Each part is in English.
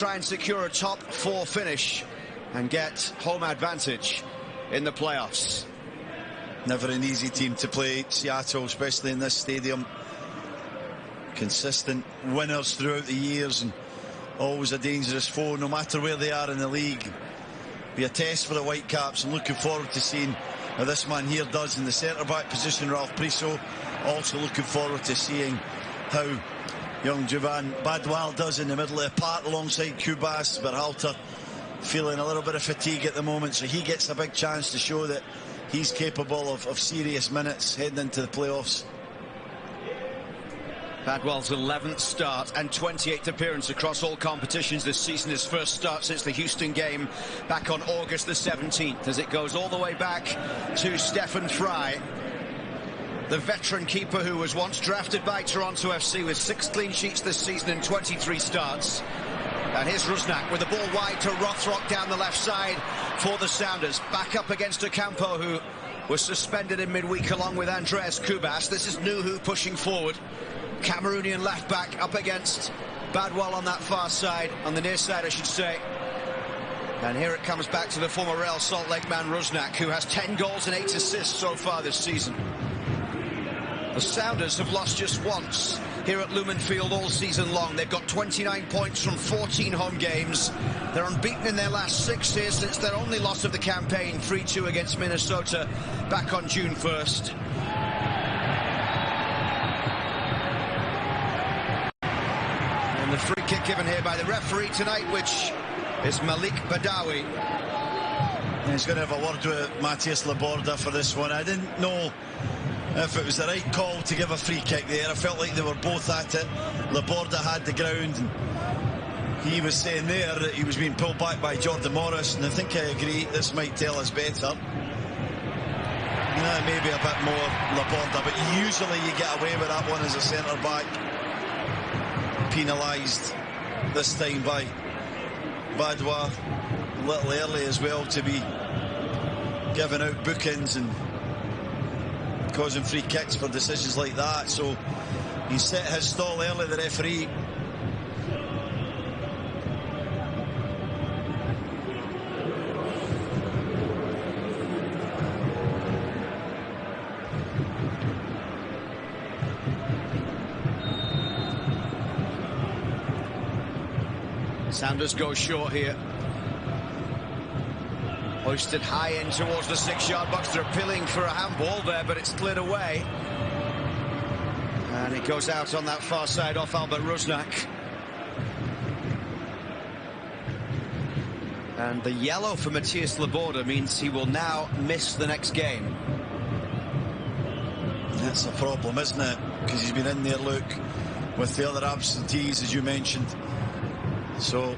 Try and secure a top 4 finish and get home advantage in the playoffs. Never an easy team to play, Seattle, especially in this stadium. Consistent winners throughout the years and always a dangerous foe no matter where they are in the league. Be a test for the Whitecaps. I'm looking forward to seeing how this man here does in the centre-back position, Ralph Priso. Also looking forward to seeing how young Jovan Badwal does in the middle of the park alongside Kubas. Berhalter feeling a little bit of fatigue at the moment, so he gets a big chance to show that he's capable of serious minutes heading into the playoffs. Badwal's 11th start and 28th appearance across all competitions this season. His first start since the Houston game back on August the 17th, as it goes all the way back to Stefan Fry, the veteran keeper who was once drafted by Toronto FC with 6 clean sheets this season and 23 starts. And here's Rusnak with the ball wide to Rothrock down the left side for the Sounders. Back up against Ocampo, who was suspended in midweek along with Andreas Kubas. This is Nuhu pushing forward. Cameroonian left back up against Badwal on that far side, on the near side I should say. And here it comes back to the former Real Salt Lake man Rusnak, who has 10 goals and 8 assists so far this season. The Sounders have lost just once here at Lumen Field all season long. They've got 29 points from 14 home games. They're unbeaten in their last 6 here since their only loss of the campaign, 3-2 against Minnesota back on June 1st. And the free kick given here by the referee tonight, which is Malik Badawi. And he's going to have a word with Matthias Laborda for this one. I didn't know if it was the right call to give a free kick there. I felt like they were both at it. Laborda had the ground, and he was saying there that he was being pulled back by Jordan Morris, and I think I agree, this might tell us better. Maybe a bit more Laborda, but usually you get away with that one as a centre-back. Penalised this time by Badwa, a little early as well to be giving out bookings and causing free kicks for decisions like that. So he set his stall early, the referee. Sounders go short here. Hoisted high in towards the 6-yard box. They're appealing for a handball there, but it's cleared away. And it goes out on that far side off Albert Rusnak. And the yellow for Matthias Laborda means he will now miss the next game. That's a problem, isn't it? Because he's been in there, look, with the other absentees, as you mentioned. So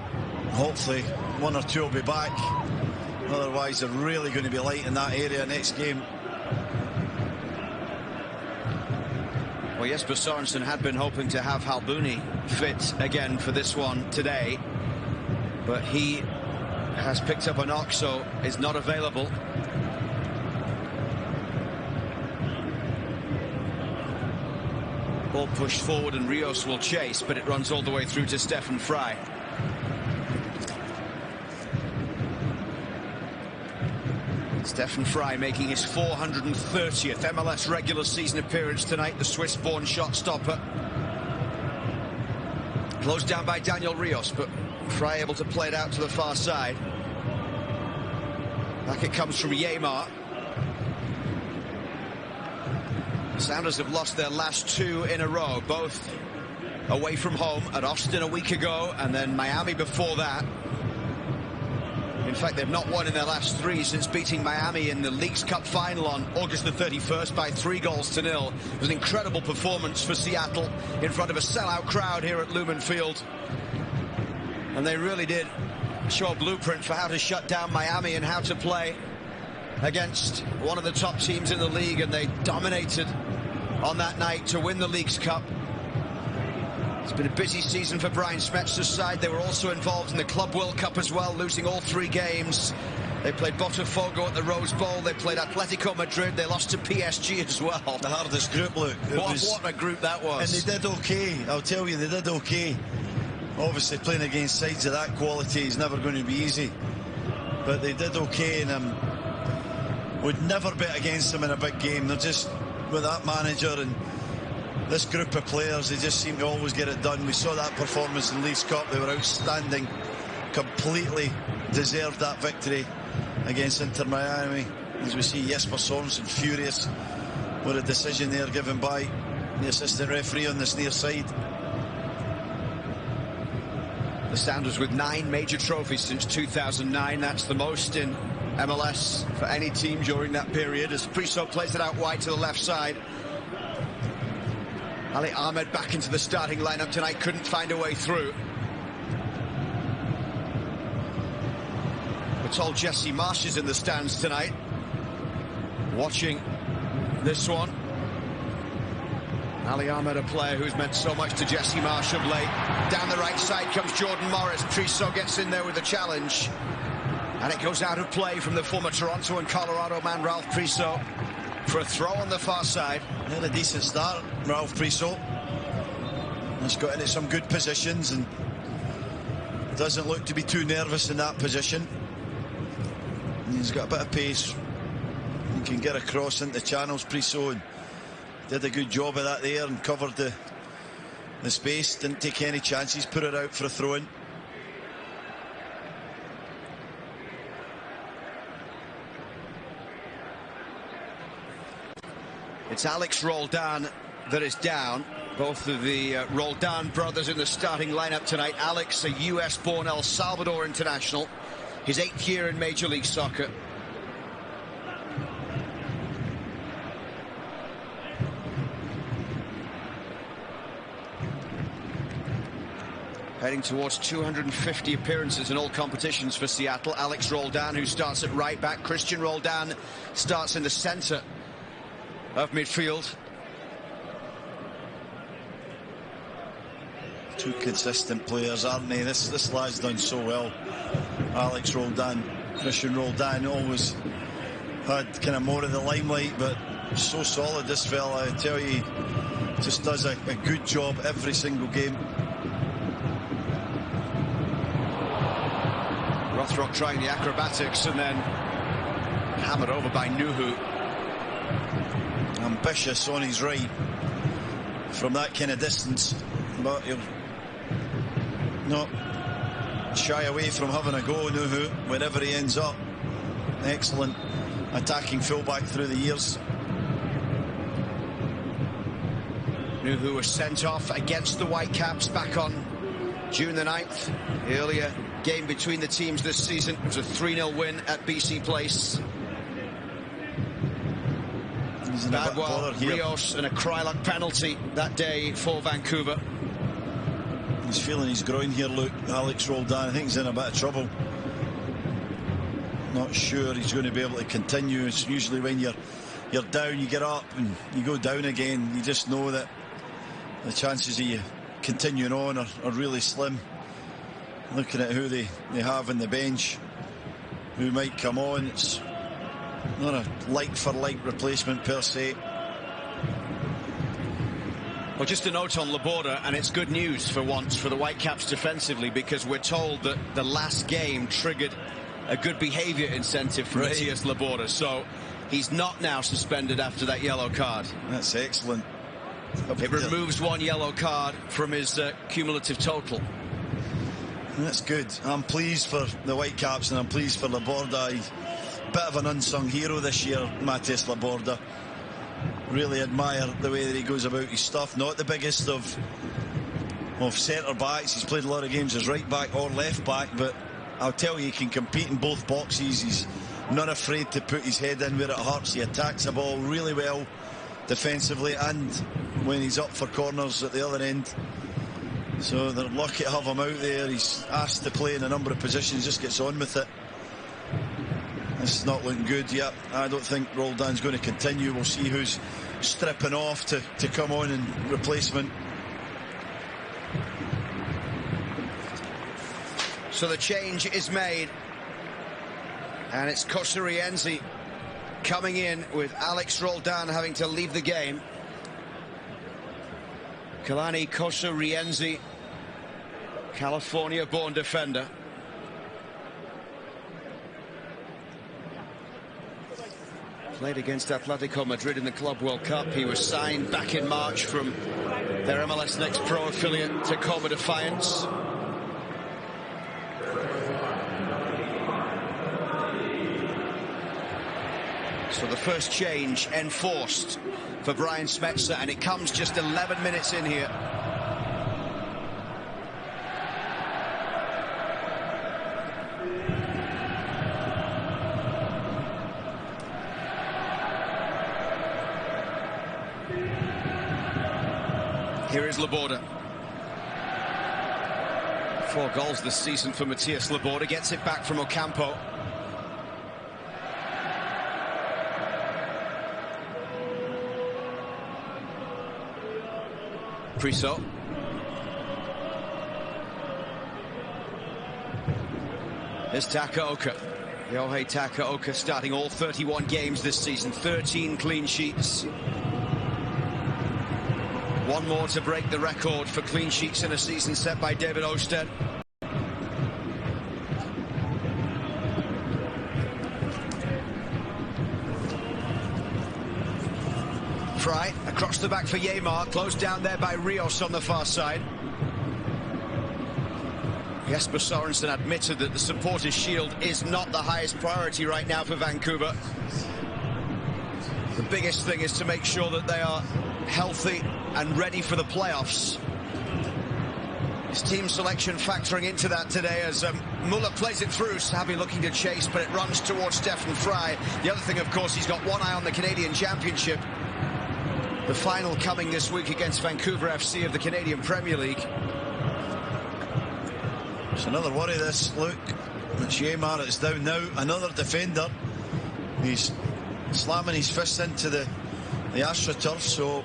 hopefully 1 or 2 will be back. Otherwise, they're really going to be light in that area next game. Well, Jesper Sorensen had been hoping to have Halbuni fit again for this one today, but he has picked up a knock, so is not available. Ball pushed forward and Rios will chase, but it runs all the way through to Stefan Fry. Stefan Fry making his 430th MLS regular season appearance tonight, the Swiss-born shot stopper. Closed down by Daniel Rios, but Fry able to play it out to the far side. Back it comes from Yemar. Sounders have lost their last 2 in a row, both away from home at Austin a week ago and then Miami before that. In fact, they've not won in their last 3 since beating Miami in the Leagues Cup final on August the 31st by 3-0. It was an incredible performance for Seattle in front of a sellout crowd here at Lumen Field. And they really did show a blueprint for how to shut down Miami and how to play against one of the top teams in the league, and they dominated on that night to win the Leagues Cup. It's been a busy season for Brian Schmetzer's side. They were also involved in the Club World Cup as well, losing all 3 games. They played Botafogo at the Rose Bowl. They played Atletico Madrid. They lost to PSG as well. The hardest group, look. What a group that was. And they did okay. I'll tell you, they did okay. Obviously, playing against sides of that quality is never going to be easy. But they did okay, and would never bet against them in a big game. They're just, with that manager and this group of players, they just seem to always get it done. We saw that performance in Leafs Cup. They were outstanding, completely deserved that victory against Inter Miami. As we see Jesper Sorensen furious with a decision there given by the assistant referee on this near side. The Sounders with 9 major trophies since 2009. That's the most in MLS for any team during that period, as Priso plays it out wide to the left side. Ali Ahmed back into the starting lineup tonight, couldn't find a way through. We're told Jesse Marsch is in the stands tonight, watching this one. Ali Ahmed, a player who's meant so much to Jesse Marsch of late. Down the right side comes Jordan Morris. Priso gets in there with a challenge, and it goes out of play from the former Toronto and Colorado man Ralph Priso for a throw on the far side. Had a decent start, Ralph Priso. He's got into some good positions and doesn't look to be too nervous in that position. And he's got a bit of pace. He can get across into channels, Priso, and did a good job of that there and covered the space. Didn't take any chances, put it out for a throw-in. It's Alex Roldan that is down. Both of the Roldan brothers in the starting lineup tonight. Alex, a US-born El Salvador international, his 8th year in Major League Soccer. Heading towards 250 appearances in all competitions for Seattle. Alex Roldan, who starts at right back. Christian Roldan starts in the centre of midfield. Two consistent players, aren't they? This lad's done so well. Alex Roldan. Christian Roldan always had kind of more of the limelight, but so solid, this fella. I tell you, just does a good job every single game. Rothrock trying the acrobatics and then hammered over by Nuhu. Ambitious on his right from that kind of distance, but he'll not shy away from having a go, Nuhu, wherever he ends up. Excellent attacking fullback through the years. Nuhu was sent off against the Whitecaps back on June the 9th. The earlier game between the teams this season was a 3-0 win at BC Place. Badwa, Rios and a Krylock penalty that day for Vancouver. He's feeling his groin here, Luke. Alex Roldan, I think he's in a bit of trouble. Not sure he's going to be able to continue. It's usually when you're down, you get up and you go down again. You just know that the chances of you continuing on are really slim. Looking at who they have in the bench, who might come on, it's not a like-for-like replacement per se. Well, just a note on Laborda, and it's good news for once for the Whitecaps defensively, because we're told that the last game triggered a good behaviour incentive for Matthias Laborda, so he's not now suspended after that yellow card. That's excellent. It removes 1 yellow card from his cumulative total. That's good. I'm pleased for the Whitecaps and I'm pleased for Laborda. He's a bit of an unsung hero this year, Matthijs Laborda. Really admire the way that he goes about his stuff. Not the biggest of centre backs. He's played a lot of games as right back or left back, but I'll tell you, he can compete in both boxes. He's not afraid to put his head in where it hurts. He attacks the ball really well defensively and when he's up for corners at the other end. So they're lucky to have him out there. He's asked to play in a number of positions, just gets on with it. This is not looking good yet. I don't think Roldan's going to continue. We'll see who's stripping off to come on in replacement. So the change is made, and it's Kosarienzi coming in with Alex Roldan having to leave the game. Kalani Kosarienzi California-born defender. Played against Atletico Madrid in the Club World Cup. He was signed back in March from their MLS Next Pro affiliate to Coma Defiance. So the first change enforced for Brian Schmetzer, and it comes just 11 minutes in here. Here is Laborda. 4 goals this season for Matias Laborda. Gets it back from Ocampo. Priso. Here's Takaoka. Yohei Takaoka starting all 31 games this season. 13 clean sheets. One more to break the record for clean sheets in a season set by David Ousted. Fry across the back for Yeimar, closed down there by Rios on the far side. Jesper Sorensen admitted that the supporters' shield is not the highest priority right now for Vancouver. The biggest thing is to make sure that they are healthy and ready for the playoffs. His team selection factoring into that today as Muller plays it through. Savi looking to chase, but it runs towards Stefan Fry. The other thing, of course, he's got one eye on the Canadian Championship. The final coming this week against Vancouver FC of the Canadian Premier League. It's another worry, this, Luke. It's Yeimar, it's down now. Another defender. He's slamming his fists into the AstroTurf, so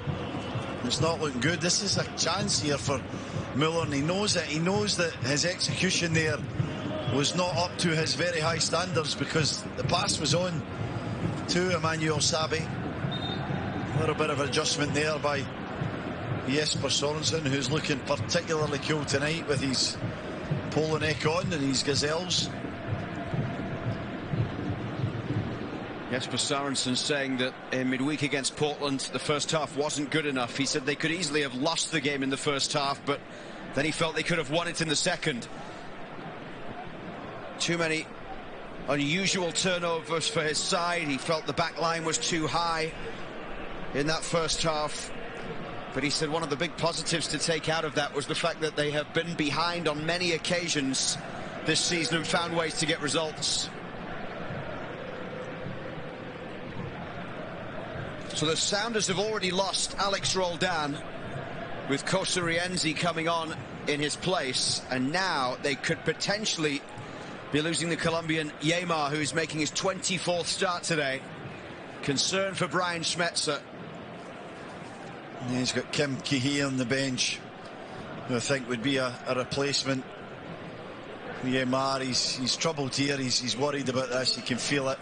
it's not looking good. This is a chance here for Muller, and he knows it. He knows that his execution there was not up to his very high standards because the pass was on to Emmanuel Savi. A little bit of adjustment there by Jesper Sorensen, who's looking particularly cool tonight with his polo neck on and his gazelles. Jesper Sorensen saying that in midweek against Portland, the first half wasn't good enough. He said they could easily have lost the game in the first half, but then he felt they could have won it in the second. Too many unusual turnovers for his side. He felt the back line was too high in that first half. But he said one of the big positives to take out of that was the fact that they have been behind on many occasions this season and found ways to get results. So the Sounders have already lost Alex Roldan, with Kosa Rienzi coming on in his place, and now they could potentially be losing the Colombian Yeimar, who's making his 24th start today. Concern for Brian Schmetzer. Yeah, he's got Kim Keehee on the bench, who I think would be a replacement. Yeimar, he's troubled here. He's worried about this. You can feel it.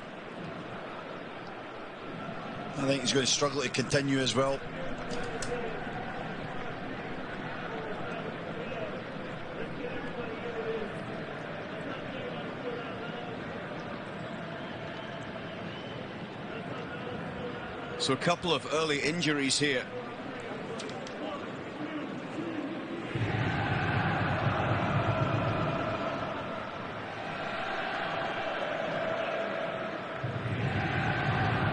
I think he's going to struggle to continue as well. So a couple of early injuries here.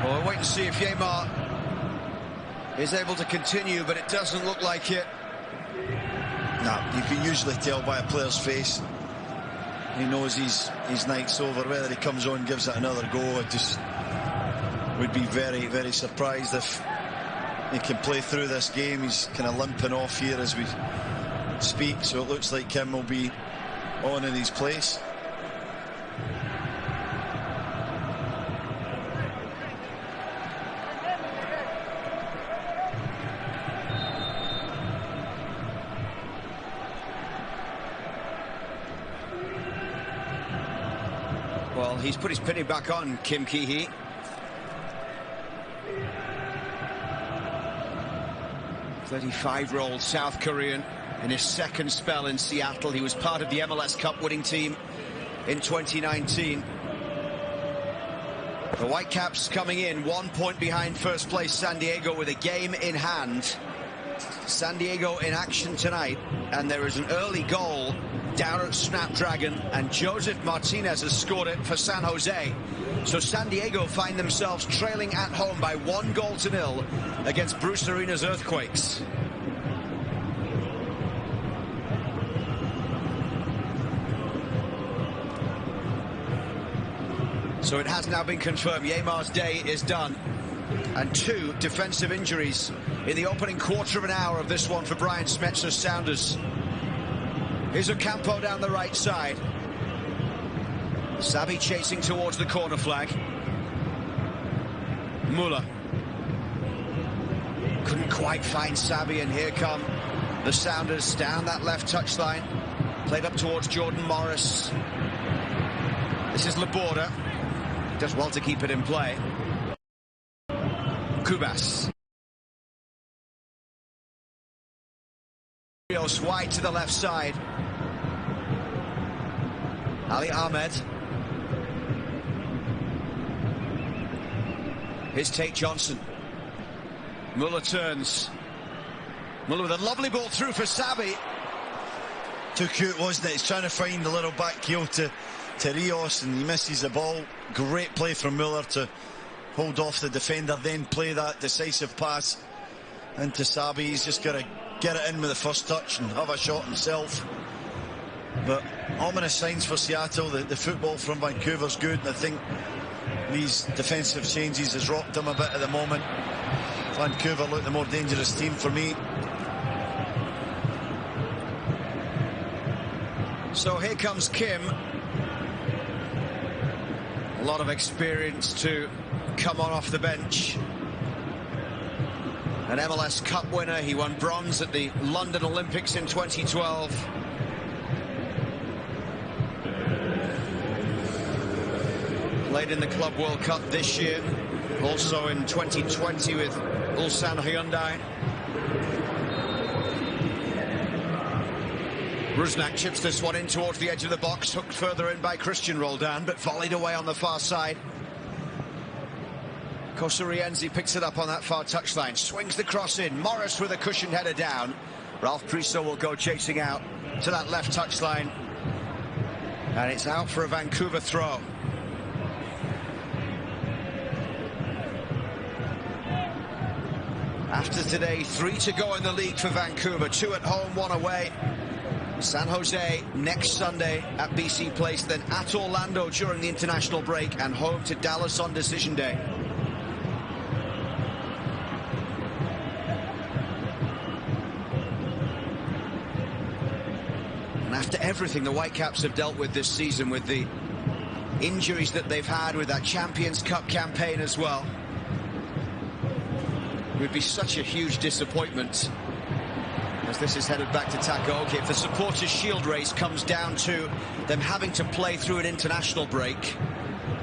Well, we'll wait and see if Yeimar is able to continue, but it doesn't look like it. No, you can usually tell by a player's face. He knows his night's over. Whether he comes on and gives it another go, I just would be very, very surprised if he can play through this game. He's kind of limping off here as we speak, so it looks like Kim will be on in his place. Well, he's put his penny back on, Kim Keehee. .35-year-old South Korean. in his second spell in Seattle. He was part of the MLS Cup winning team in 2019. The Whitecaps coming in 1 point behind first place San Diego with a game in hand. San Diego in action tonight, and there is an early goal down at Snapdragon, and Joseph Martinez has scored it for San Jose. So San Diego find themselves trailing at home by 1-0 against Bruce Arena's Earthquakes. So it has now been confirmed Yemar's day is done, and 2 defensive injuries in the opening quarter of an hour of this one for Brian Smetzer's Sounders. Here's Ocampo down the right side. Sabi chasing towards the corner flag. Muller couldn't quite find Sabi, and here come the Sounders down that left touchline. Played up towards Jordan Morris. This is Laborda. Does well to keep it in play. Kubas. Rios wide to the left side. Ali Ahmed. Here's Tate Johnson. Muller turns. Muller with a lovely ball through for Sabi. Too cute, wasn't it? He's trying to find a little back heel to Rios, and he misses the ball. Great play from Muller to hold off the defender, then play that decisive pass into Sabi. He's just got to get it in with the first touch and have a shot himself. But ominous signs for Seattle. The football from Vancouver's good, and I think these defensive changes has rocked them a bit at the moment. Vancouver look the more dangerous team for me. So here comes Kim. A lot of experience to come on off the bench. An MLS Cup winner. He won bronze at the London Olympics in 2012. Played in the Club World Cup this year. Also in 2020 with Ulsan Hyundai. Rusnak chips this one in towards the edge of the box, hooked further in by Christian Roldan, but volleyed away on the far side. Kosurienzi picks it up on that far touchline, swings the cross in. Morris with a cushioned header down. Ralph Priso will go chasing out to that left touchline, and it's out for a Vancouver throw. After today, 3 to go in the league for Vancouver, 2 at home, 1 away. San Jose next Sunday at BC Place, then at Orlando during the international break, and home to Dallas on decision day. And after everything the Whitecaps have dealt with this season, with the injuries that they've had, with that Champions Cup campaign as well, it would be such a huge disappointment as this is headed back to Takaoka if the Supporters' Shield race comes down to them having to play through an international break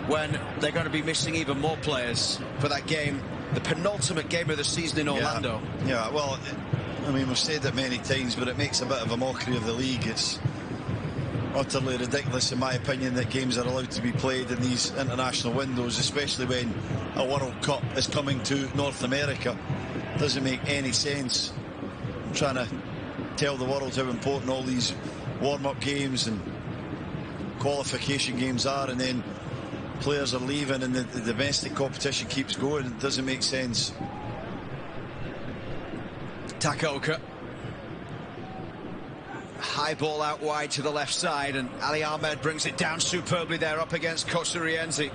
when they're going to be missing even more players for that game, the penultimate game of the season in Orlando. Yeah, well, I mean, we've said it many times, but it makes a bit of a mockery of the league. It's utterly ridiculous, in my opinion, that games are allowed to be played in these international windows, especially when a World Cup is coming to North America. It doesn't make any sense. I'm trying to tell the world how important all these warm-up games and qualification games are, and then players are leaving and the domestic competition keeps going. It doesn't make sense. Takaoka. High ball out wide to the left side, and Ali Ahmed brings it down superbly there up against Kosurienzi.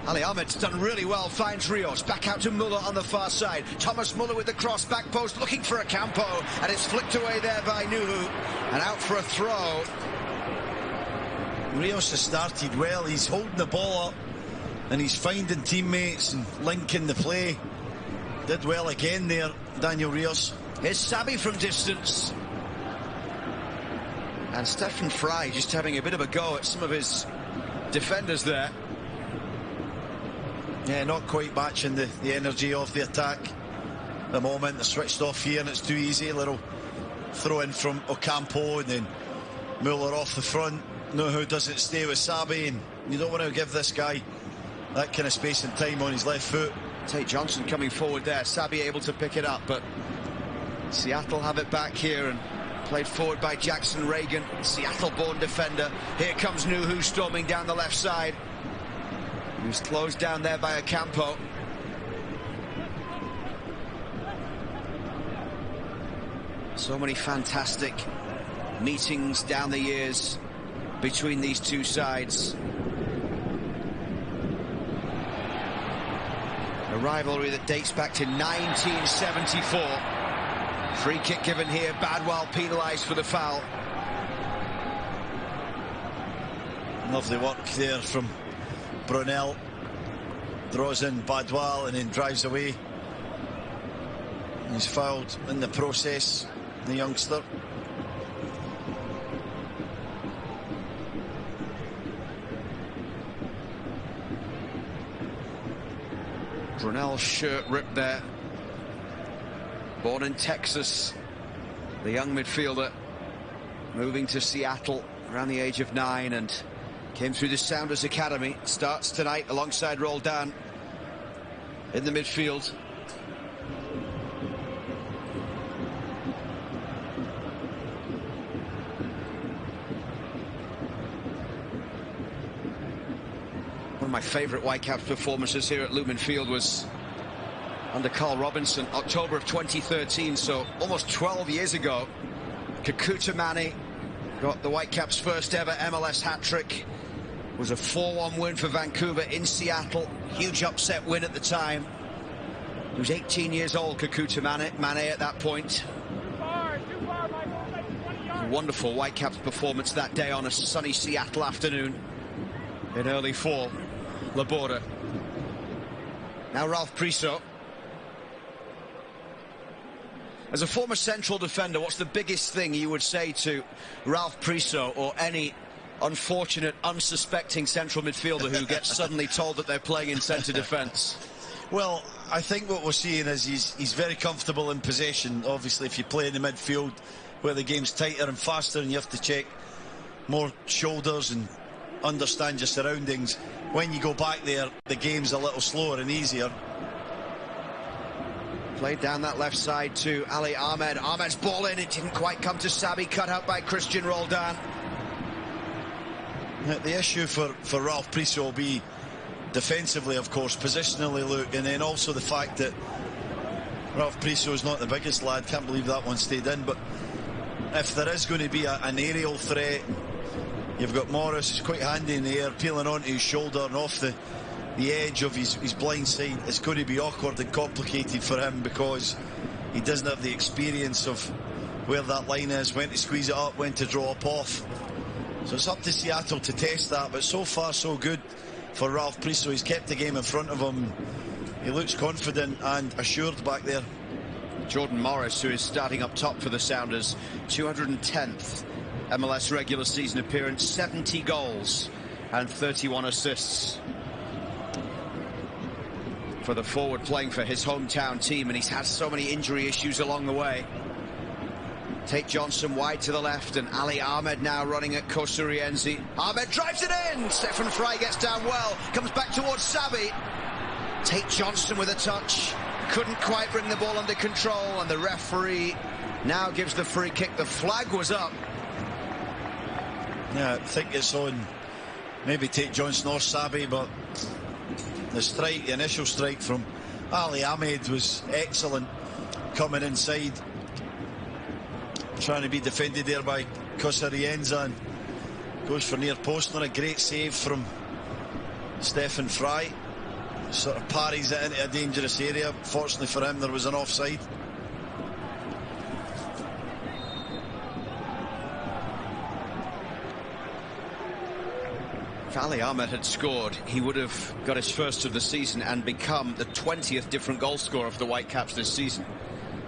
Ali Ahmed's done really well, finds Rios, back out to Muller on the far side. Thomas Muller with the cross, back post, looking for Ocampo, and it's flicked away there by Nuhu, and out for a throw. Rios has started well. He's holding the ball up, and he's finding teammates and linking the play. Did well again there, Daniel Rios. Here's Sabi from distance. And Stefan Fry just having a bit of a go at some of his defenders there. Yeah, not quite matching the energy of the attack. The moment they're switched off here, and it's too easy. A little throw in from Ocampo, and then Muller off the front. No, who doesn't stay with Sabi, and you don't want to give this guy that kind of space and time on his left foot. Tate Johnson coming forward there, Sabi able to pick it up, but Seattle have it back here, and played forward by Jackson Reagan, Seattle-born defender. Here comes Nuhu storming down the left side. He was closed down there by Ocampo. So many fantastic meetings down the years between these two sides. A rivalry that dates back to 1974. Free kick given here, Badwell penalised for the foul. Lovely work there from Brunel. Draws in Badwell and then drives away. He's fouled in the process, the youngster. Brunel's shirt ripped there. Born in Texas, the young midfielder, moving to Seattle around the age of 9 and came through the Sounders Academy. Starts tonight alongside Roldan in the midfield. One of my favourite Whitecaps performances here at Lumen Field was under Carl Robinson, October of 2013, so almost 12 years ago. Kakuta Mane got the Whitecaps' first ever MLS hat-trick. It was a 4-1 win for Vancouver in Seattle. Huge upset win at the time. He was 18 years old, Kakuta Mane at that point. A wonderful Whitecaps performance that day on a sunny Seattle afternoon in early fall. Laborda. Now Ralph Priso. As a former central defender, what's the biggest thing you would say to Ralph Priso or any unfortunate, unsuspecting central midfielder who gets suddenly told that they're playing in centre defence? Well, I think what we're seeing is he's very comfortable in possession. Obviously, if you play in the midfield where the game's tighter and faster and you have to check more shoulders and understand your surroundings, when you go back there, the game's a little slower and easier. Played down that left side to Ali Ahmed. Ahmed's ball in, it didn't quite come to Sabi, cut out by Christian Roldan. The issue for Ralph Priso will be defensively, of course, positionally, Luke, and then also the fact that Ralph Priso is not the biggest lad. Can't believe that one stayed in, but if there is going to be an aerial threat, you've got Morris, who's quite handy in the air, peeling onto his shoulder and off the edge of his blind side. It's going to be awkward and complicated for him because he doesn't have the experience of where that line is, when to squeeze it up, when to draw up off. So it's up to Seattle to test that, but so far so good for Ralph Priso. He's kept the game in front of him. He looks confident and assured back there. Jordan Morris, who is starting up top for the Sounders, 210th MLS regular season appearance, 70 goals and 31 assists for the forward playing for his hometown team, and he's had so many injury issues along the way. Tate Johnson wide to the left, and Ali Ahmed now running at Kosurienzi. Ahmed drives it in! Stefan Fry gets down well, comes back towards Sabi. Tate Johnson with a touch, couldn't quite bring the ball under control, and the referee now gives the free kick. The flag was up. Yeah, I think it's on maybe Tate Johnson or Sabi, but the strike, the initial strike from Ali Ahmed was excellent, coming inside, trying to be defended there by Kosurienza, and goes for near post. Not a great save from Stefan Fry. Sort of parries it into a dangerous area. Fortunately for him, there was an offside. If Ali Ahmed had scored, he would have got his first of the season and become the 20th different goal scorer for the Whitecaps this season.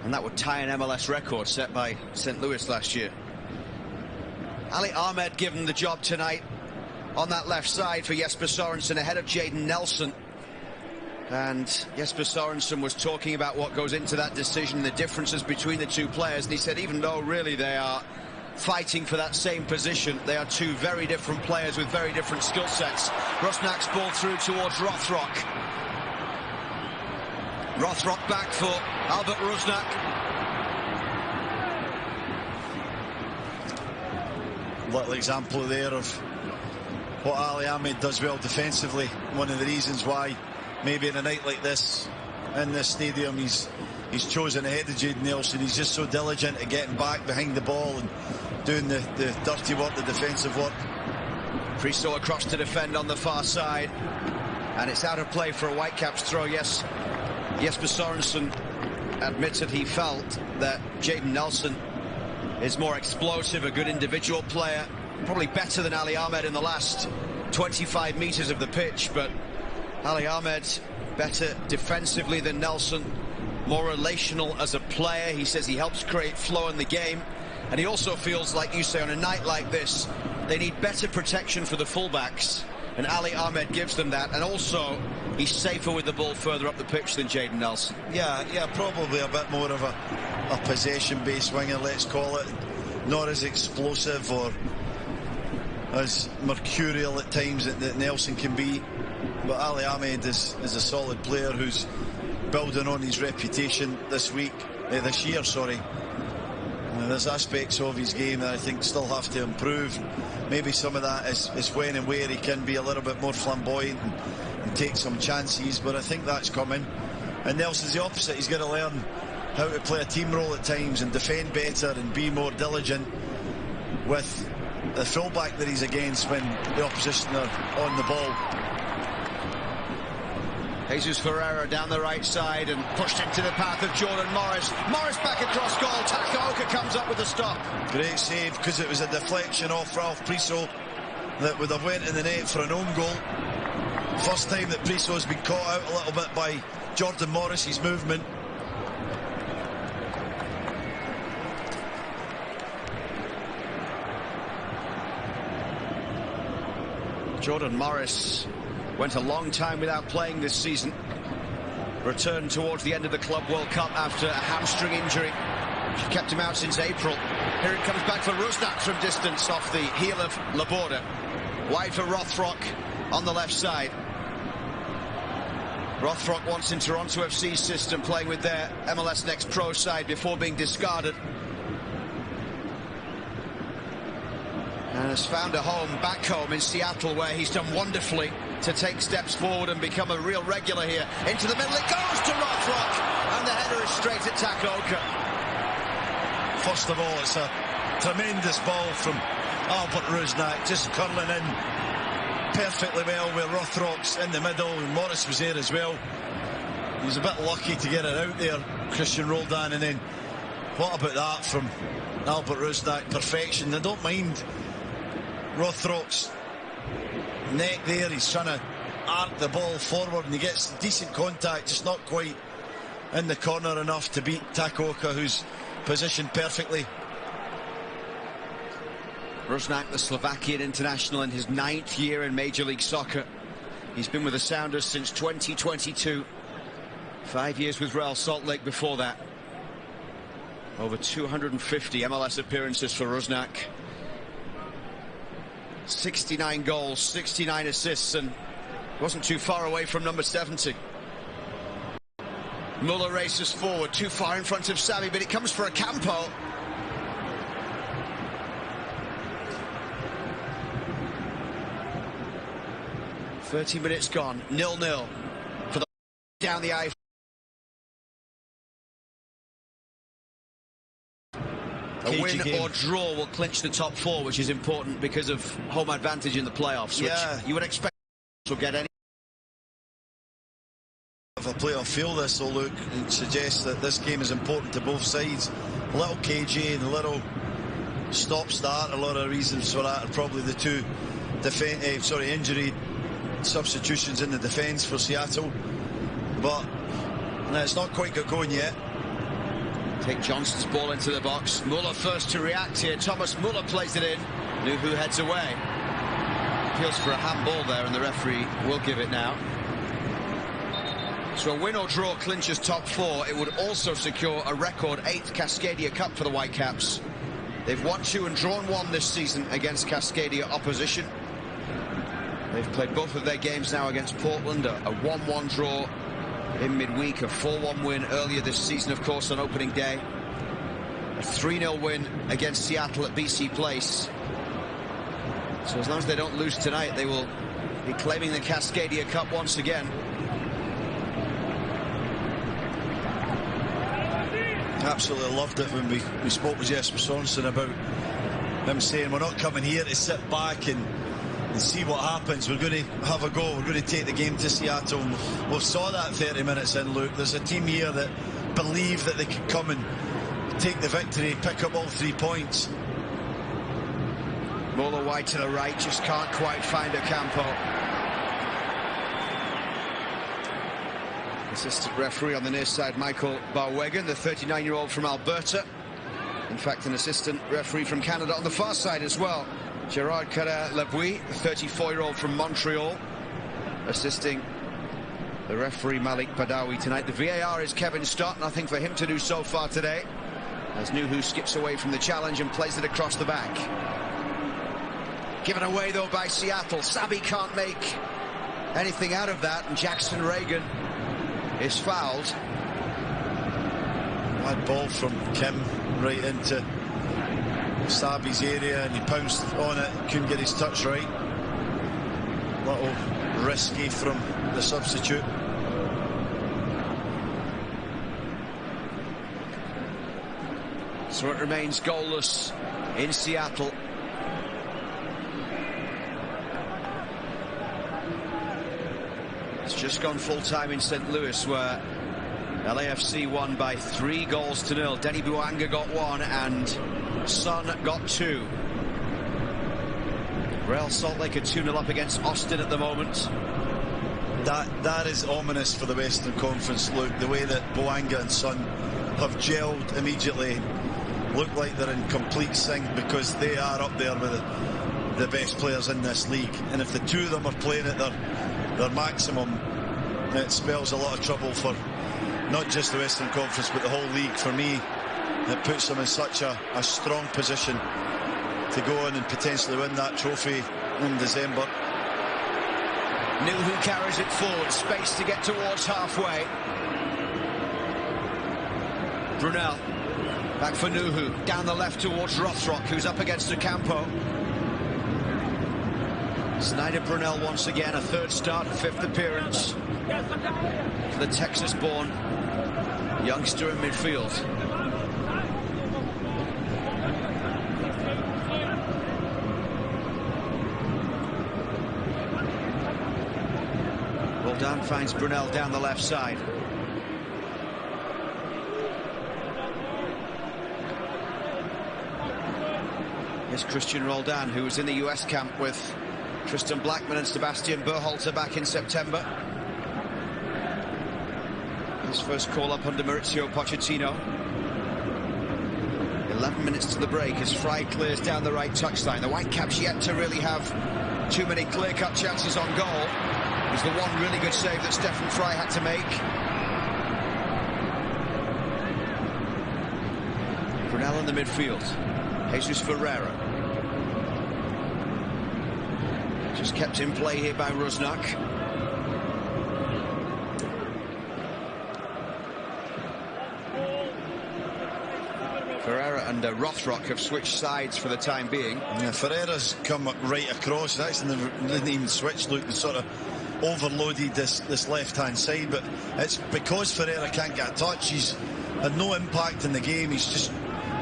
And that would tie an MLS record set by St. Louis last year. Ali Ahmed given the job tonight on that left side for Jesper Sorensen ahead of Jaden Nelson. And Jesper Sorensen was talking about what goes into that decision, the differences between the two players, and he said even though really they are fighting for that same position, they are two very different players with very different skill sets. Rusnak's ball through towards Rothrock. Rothrock back for Albert Rusnak. Little example there of what Ali Ahmed does well defensively. One of the reasons why maybe in a night like this in this stadium he's chosen ahead of Jayden Nelson. He's just so diligent at getting back behind the ball and doing the dirty work, the defensive work. Priso across to defend on the far side, and it's out of play for a Whitecaps throw. Yes, Jesper Sorensen admitted he felt that Jayden Nelson is more explosive, a good individual player, probably better than Ali Ahmed in the last 25 meters of the pitch, but Ali Ahmed better defensively than Nelson, more relational as a player. He says he helps create flow in the game, and he also feels, like you say, on a night like this they need better protection for the fullbacks, and Ali Ahmed gives them that, and also he's safer with the ball further up the pitch than Jayden Nelson. Yeah, probably a bit more of a possession-based winger, let's call it, not as explosive or as mercurial at times that Nelson can be. But Ali Ahmed is a solid player who's building on his reputation this year. There's aspects of his game that I think still have to improve. Maybe some of that is when and where he can be a little bit more flamboyant and take some chances, but I think that's coming. And Nelson's the opposite. He's got to learn how to play a team role at times and defend better and be more diligent with the fullback that he's against when the opposition are on the ball. Jesus Ferreira down the right side and pushed into the path of Jordan Morris. Morris back across goal. Takaoka comes up with a stop. Great save, because it was a deflection off Ralph Priso that would have went in the net for an own goal. First time that Priso has been caught out a little bit by Jordan Morris's movement. Jordan Morris went a long time without playing this season. Returned towards the end of the Club World Cup after a hamstring injury, which kept him out since April. Here it comes back for Rusnak from distance off the heel of Laborda. Wide for Rothrock on the left side. Rothrock once in Toronto FC's system, playing with their MLS Next Pro side before being discarded. And has found a home back home in Seattle, where he's done wonderfully to take steps forward and become a real regular here. Into the middle it goes to Rothrock, and the header is straight at Takaoka. First of all, it's a tremendous ball from Albert Rusnak, just curling in perfectly well where Rothrock's in the middle, and Morris was there as well. He was a bit lucky to get it out there, Christian Roldan, and then what about that from Albert Rusnak? Perfection. I don't mind Rothrock's neck there. He's trying to arc the ball forward and he gets decent contact, just not quite in the corner enough to beat Takaoka, who's positioned perfectly. Rusnak, the Slovakian international, in his 9th year in Major League Soccer. He's been with the Sounders since 2022. 5 years with Real Salt Lake before that. Over 250 MLS appearances for Rusnak. 69 goals, 69 assists, and wasn't too far away from number 70. Muller races forward, too far in front of Savvy, but it comes for a Campo. "30 minutes gone, 0-0 for the down the eye. A win or draw will clinch the top 4, which is important because of home advantage in the playoffs, which you would expect to get any. If a playoff feel this, will look and suggest that this game is important to both sides. A little KJ and a little stop-start. A lot of reasons for that are probably the two injury substitutions in the defence for Seattle. But it's not quite got going yet. Take Johnson's ball into the box. Muller first to react here. Thomas Muller plays it in. Nuhu heads away. Appeals for a handball there, and the referee will give it now. So a win or draw clinches top 4. It would also secure a record 8th Cascadia Cup for the Whitecaps. They've won 2 and drawn 1 this season against Cascadia opposition. They've played both of their games now against Portland, a 1-1 draw in midweek, a 4-1 win earlier this season, of course, on opening day. A 3-0 win against Seattle at BC Place. So as long as they don't lose tonight, they will be claiming the Cascadia Cup once again. Absolutely loved it when we spoke with Jesper Sorensen about him saying we're not coming here to sit back and see what happens. We're going to have a go. We're going to take the game to Seattle. We saw that 30 minutes in, Luke. There's a team here that believe that they could come and take the victory, pick up all 3 points. Mola wide to the right, just can't quite find Ocampo. Assistant referee on the near side, Michael Barwegan, the 39-year-old from Alberta. In fact, an assistant referee from Canada on the far side as well. Gerard Carrère-Labuie, the 34-year-old from Montreal, assisting the referee Malik Badawi tonight. The VAR is Kevin Stott, nothing for him to do so far today, as Nuhu skips away from the challenge and plays it across the back. Given away though by Seattle. Sabi can't make anything out of that, and Jackson Reagan is fouled. Wide ball from Kim right into Sabi's area, and he pounced on it, couldn't get his touch right. Little risky from the substitute. So it remains goalless in Seattle. It's just gone full time in St. Louis, where LAFC won by 3-0. Denny Bouanga got 1 and Son got 2. Real Salt Lake are 2-0 up against Austin at the moment. That is ominous for the Western Conference, Luke. The way that Bouanga and Son have gelled immediately, look like they're in complete sync, because they are up there with the best players in this league. And if the two of them are playing at their maximum, it spells a lot of trouble for not just the Western Conference but the whole league. For me, it puts them in such a strong position to go in and potentially win that trophy in December. Nuhu carries it forward, space to get towards halfway. Brunel back for Nuhu, down the left towards Rothrock, who's up against Ocampo. Snyder Brunel once again, a 3rd start, 5th appearance for the Texas-born youngster in midfield. Roldan finds Brunel down the left side. Here's Christian Roldan, who was in the US camp with Tristan Blackman and Sebastian Berhalter back in September. His first call up under Mauricio Pochettino. 11 minutes to the break as Fry clears down the right touchline. The Whitecaps yet to really have too many clear-cut chances on goal. It was the one really good save that Stefan Fry had to make. Brunel in the midfield. Jesus Ferreira. Just kept in play here by Rusnak. Ferreira and Rothrock have switched sides for the time being. Yeah, Ferreira's come right across. Actually, didn't even switch, Luke. They sort of overloaded this left-hand side, but it's because Ferreira can't get a touch. He's had no impact in the game. He's just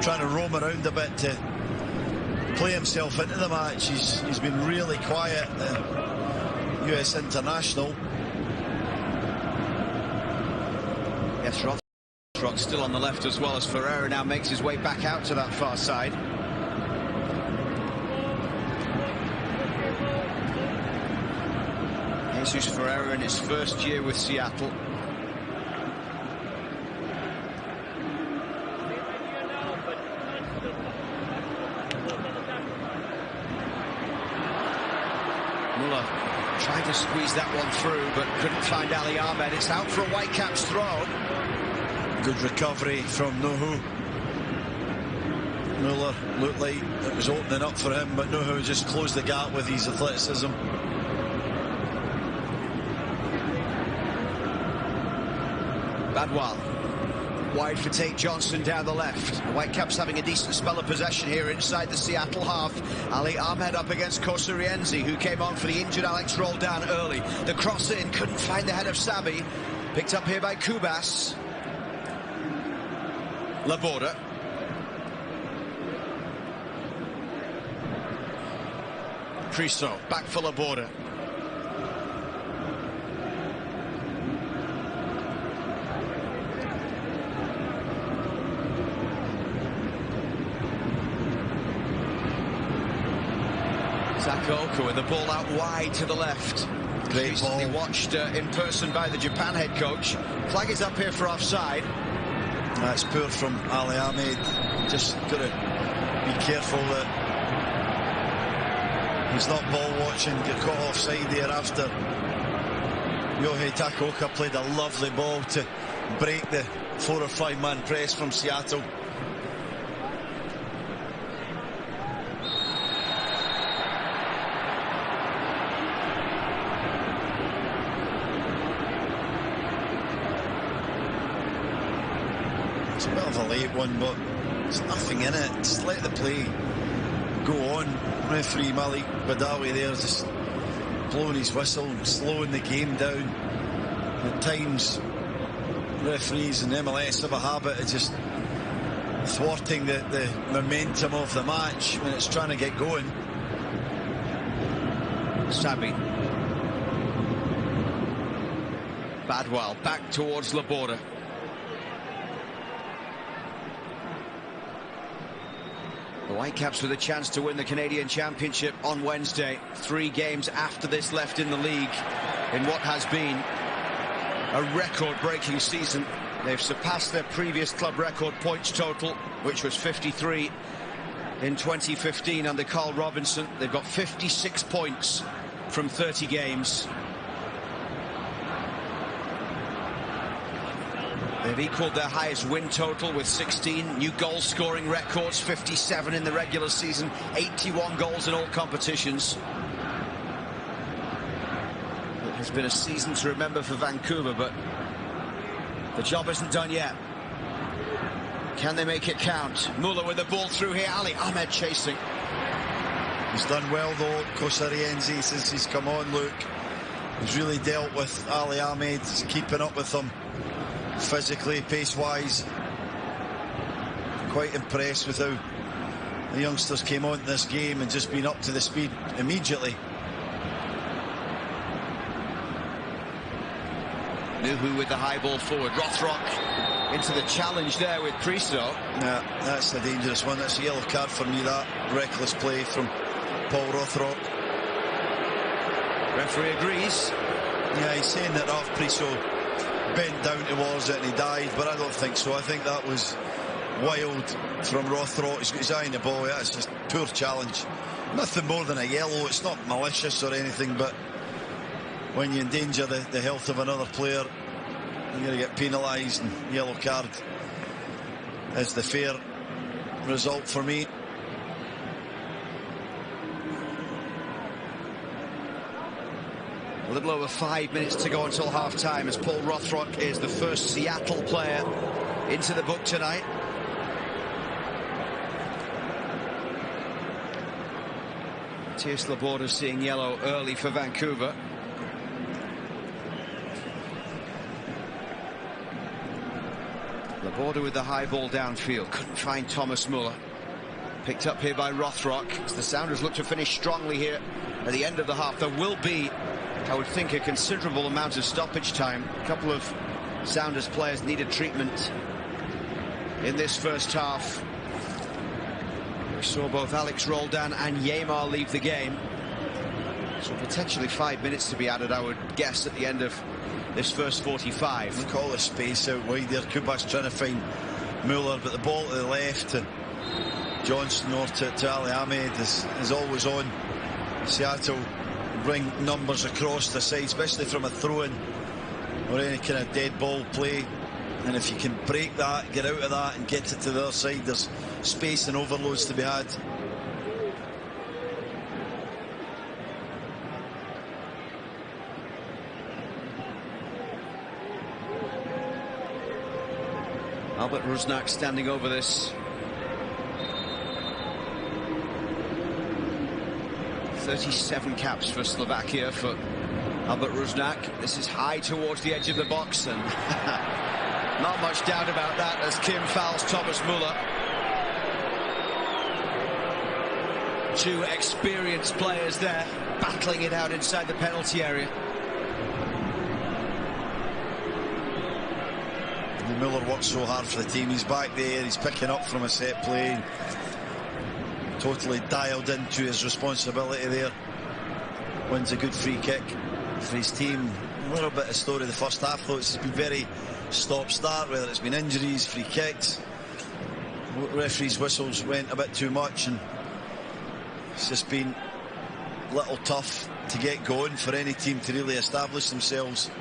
trying to roam around a bit to play himself into the match. He's been really quiet, US international. Yes, Rothrock still on the left, as well as Ferreira now makes his way back out to that far side. Jesus Ferreira in his first year with Seattle. Tried to squeeze that one through, but couldn't find Ali Ahmed. It's out for a Whitecaps throw. Good recovery from Nuhu. Muller looked like it was opening up for him, but Nuhu just closed the gap with his athleticism. Badwal. Wide for Tate Johnson down the left. The Whitecaps having a decent spell of possession here inside the Seattle half. Ali Ahmed up against Kosurienzi, who came on for the injured Alex Roldan early. The cross in, couldn't find the head of Sabi. Picked up here by Kubas. Laborda. Priso, back for Laborda. Zakoka with the ball out wide to the left. Great Recently ball. watched in person by the Japan head coach. Flag is up here for offside. That's poor from Ali Ahmed. Just got to be careful that he's not ball watching, get caught offside there after Yohei Takoka played a lovely ball to break the 4 or 5 man press from Seattle. It's a bit of a late one, but there's nothing in it. Just let the play go on. Referee Malik Badawi there just blowing his whistle, slowing the game down. At times, referees in MLS have a habit of just thwarting the momentum of the match when it's trying to get going. Sabi. Badwal back towards Laborda. The Whitecaps with a chance to win the Canadian Championship on Wednesday. 3 games after this left in the league in what has been a record-breaking season. They've surpassed their previous club record points total, which was 53 in 2015 under Carl Robinson. They've got 56 points from 30 games. They've equaled their highest win total with 16 new goal-scoring records, 57 in the regular season, 81 goals in all competitions. It has been a season to remember for Vancouver, but the job isn't done yet. Can they make it count? Muller with the ball through here. Ali Ahmed chasing. He's done well though, Kosurienzi, since he's come on. Look, he's really dealt with Ali Ahmed. He's keeping up with him physically, pace-wise. Quite impressed with how the youngsters came on this game and just been up to the speed immediately. Nuhu with the high ball forward. Rothrock into the challenge there with Priso. Yeah, that's a dangerous one. That's a yellow card for me, that reckless play from Paul Rothrock. Referee agrees. Yeah, he's saying that Ralph Priso bent down towards it and he dived, but I don't think so. I think that was wild from Rothrock. He's got his eye on the ball. Yeah, it's just poor challenge. Nothing more than a yellow. It's not malicious or anything, but when you endanger the health of another player, you're going to get penalised, and yellow card is the fair result for me. A little over 5 minutes to go until half-time, as Paul Rothrock is the first Seattle player into the book tonight. Matthias Laborda seeing yellow early for Vancouver. Laborda with the high ball downfield. Couldn't find Thomas Muller. Picked up here by Rothrock. As the Sounders look to finish strongly here at the end of the half. There will be, I would think, a considerable amount of stoppage time. A couple of Sounders players needed treatment in this first half. We saw both Alex Roldan and Yeimar leave the game. So potentially 5 minutes to be added, I would guess, at the end of this first 45. Look at all the space out wide there. Kubas trying to find Muller, but the ball to the left to Johnson or to Ali Ahmed is always on. Seattle bring numbers across the side, especially from a throw-in or any kind of dead ball play. And if you can break that, get out of that and get it to the other side, there's space and overloads to be had. Albert Rusnak standing over this. 37 caps for Slovakia for Albert Rusnak. This is high towards the edge of the box, and not much doubt about that as Kim fouls Thomas Muller. Two experienced players there battling it out inside the penalty area. Muller works so hard for the team. He's back there, he's picking up from a set play, totally dialed into his responsibility there. Wins a good free kick for his team. A little bit of story of the first half, though. It's been very stop-start, whether it's been injuries, free kicks. Referees' whistles went a bit too much, and it's just been a little tough to get going for any team to really establish themselves.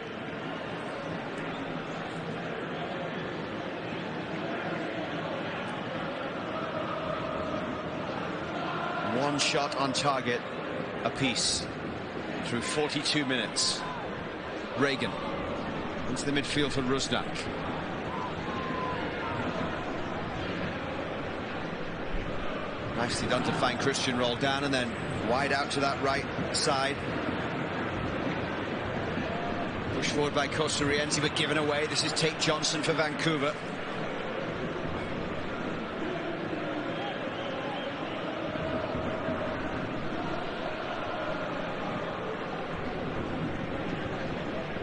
One shot on target apiece through 42 minutes. Reagan into the midfield for Rusnak. Nicely done to find Christian, roll down and then wide out to that right side. Push forward by Kosariense, but given away. This is Tate Johnson for Vancouver.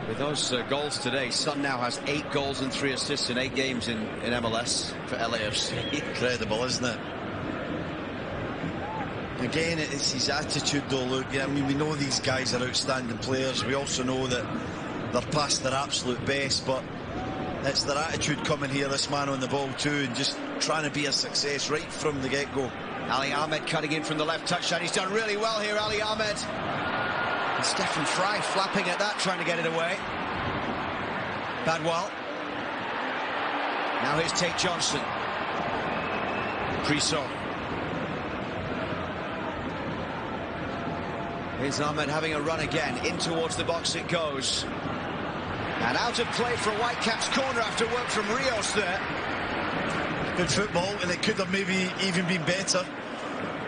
With those goals today, Son now has 8 goals and 3 assists in 8 games in MLS for LAFC. Incredible, isn't it? Again, it's his attitude, though, Luke. I mean, we know these guys are outstanding players. We also know that they're past their absolute best, but it's their attitude coming here, this man on the ball too, and just trying to be a success right from the get-go. Ali Ahmed cutting in from the left touchline. He's done really well here, Ali Ahmed. And Stefan Fry flapping at that, trying to get it away. Badwell. Now here's Tate Johnson. Priso. Here's Ahmed having a run again. In towards the box it goes. And out of play for a Whitecaps corner after work from Rios there. Good football, and it could have maybe even been better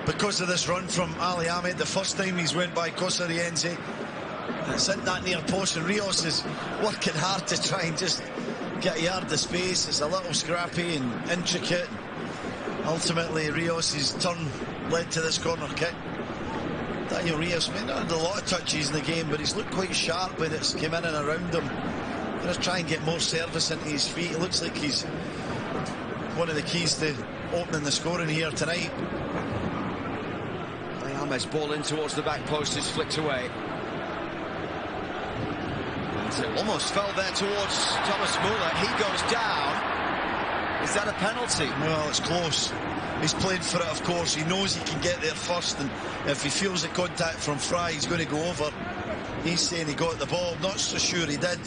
because of this run from Ali Ahmed. The first time he's went by Kosariense, and it's in that near post, and Rios is working hard to try and just get a yard of space. It's a little scrappy and intricate. Ultimately, Rios' turn led to this corner kick. Daniel Rios may not have had a lot of touches in the game, but he's looked quite sharp when it's come in and around him. Just try and get more service into his feet. It looks like he's one of the keys to opening the scoring here tonight. Ahmed's ball in towards the back post is flicked away. And it almost fell there towards Thomas Muller. He goes down. Is that a penalty? Well, it's close. He's played for it, of course. He knows he can get there first, and if he feels the contact from Fry, he's going to go over. He's saying he got the ball. Not so sure he did.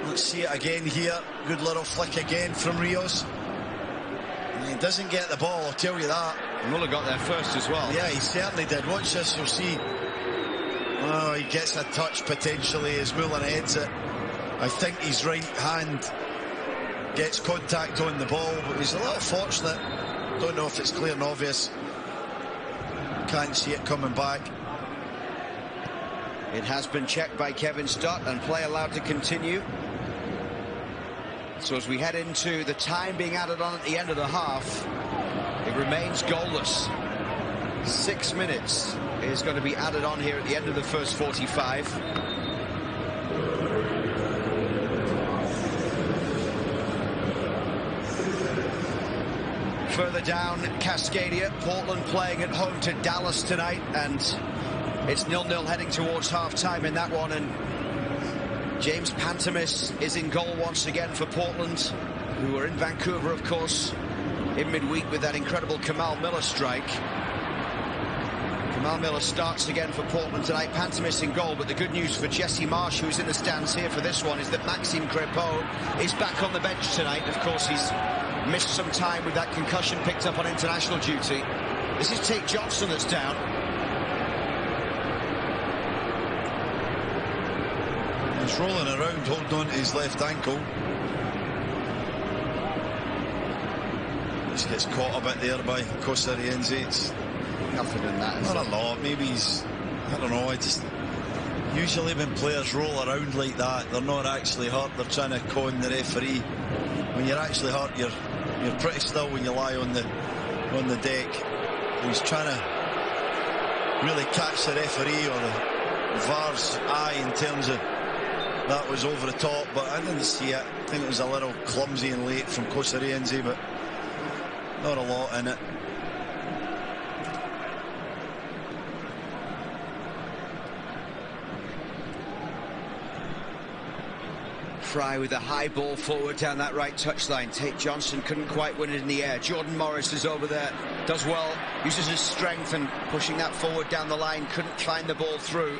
Let's see it again here. Good little flick again from Rios. And he doesn't get the ball, I'll tell you that. Muller got there first as well. Yeah, he certainly did. Watch this, you'll see. Oh, he gets a touch potentially as Muller heads it. I think his right hand gets contact on the ball, but he's a little fortunate. Don't know if it's clear and obvious. Can't see it coming back. It has been checked by Kevin Stott, and play allowed to continue. So as we head into the time being added on at the end of the half, it remains goalless. 6 minutes is going to be added on here at the end of the first 45. Further down, Cascadia, Portland playing at home to Dallas tonight, and it's 0-0 heading towards half-time in that one, and James Pantemis is in goal once again for Portland, who are in Vancouver, of course, in midweek with that incredible Kamal Miller strike. Jamal Miller starts again for Portland tonight. Panther missing goal, but the good news for Jesse Marsh, who's in the stands here for this one, is that Maxime Crépeau is back on the bench tonight. Of course, he's missed some time with that concussion picked up on international duty. This is Tate Johnson that's down. He's rolling around, holding on to his left ankle. Just gets caught a bit there by Cosariense. It's nothing in that. Not a lot. Maybe he's, I don't know. Usually when players roll around like that, they're not actually hurt. They're trying to con the referee. When you're actually hurt, you're pretty still when you lie on the deck. He's trying to really catch the referee or the VAR's eye in terms of that was over the top, but I didn't see it. I think it was a little clumsy and late from Cosariense, but not a lot in it. Fry with a high ball forward down that right touchline. Tate Johnson couldn't quite win it in the air. Jordan Morris is over there, does well, uses his strength and pushing that forward down the line, couldn't find the ball through.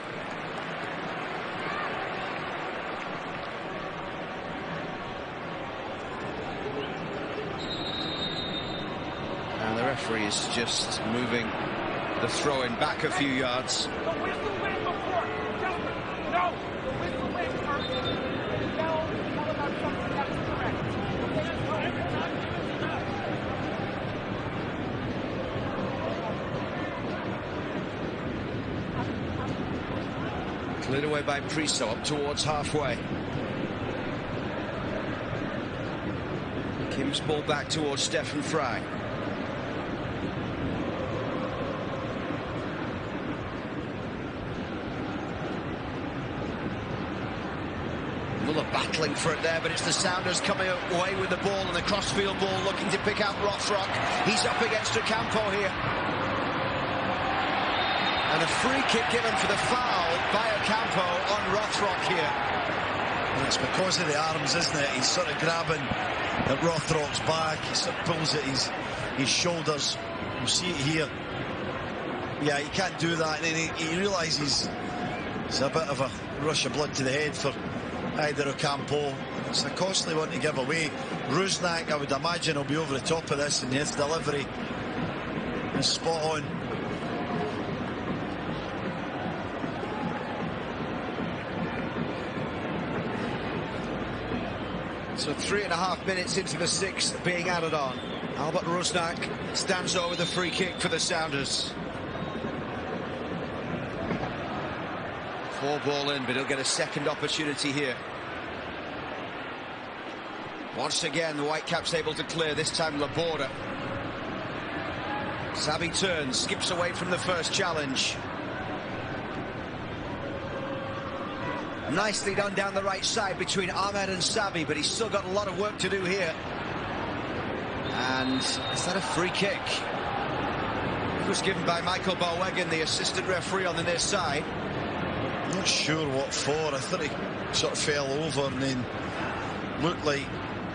And the referee is just moving the throw-in back a few yards. Cleared away by Priso up towards halfway. Kim's ball back towards Stephen Fry. Muller battling for it there, but it's the Sounders coming away with the ball, and the crossfield ball looking to pick out Rothrock. He's up against Ocampo here. And a free kick given for the foul by Ocampo on Rothrock here. And it's because of the arms, isn't it? He's sort of grabbing at Rothrock's back. He sort of pulls at his shoulders. You see it here. Yeah, he can't do that. And then he realises it's a bit of a rush of blood to the head for either Ocampo. It's a costly one to give away. Rusnak, I would imagine, will be over the top of this, and his delivery is spot on. So 3.5 minutes into the sixth being added on. Albert Rusnak stands over the free kick for the Sounders. 4 ball in, but he'll get a second opportunity here. Once again, the Whitecaps able to clear, this time Laborda. Sabi turns, skips away from the first challenge. Nicely done down the right side between Ahmed and Sabi, but he's still got a lot of work to do here. And is that a free kick? It was given by Michael Barwegan, the assistant referee on the near side. I'm not sure what for. I thought he sort of fell over and then looked like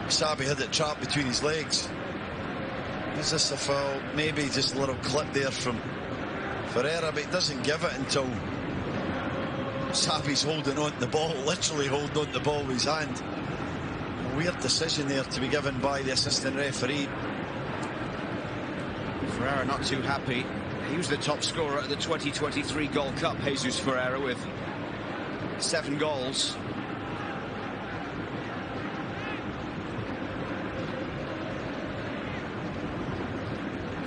Sabi had it trapped between his legs. Is this a foul? Maybe just a little clip there from Ferreira, but he doesn't give it until Sabi's holding on to the ball, literally holding on to the ball with his hand. A weird decision there to be given by the assistant referee. Ferreira not too happy. He was the top scorer at the 2023 Gold Cup, Jesus Ferreira, with 7 goals.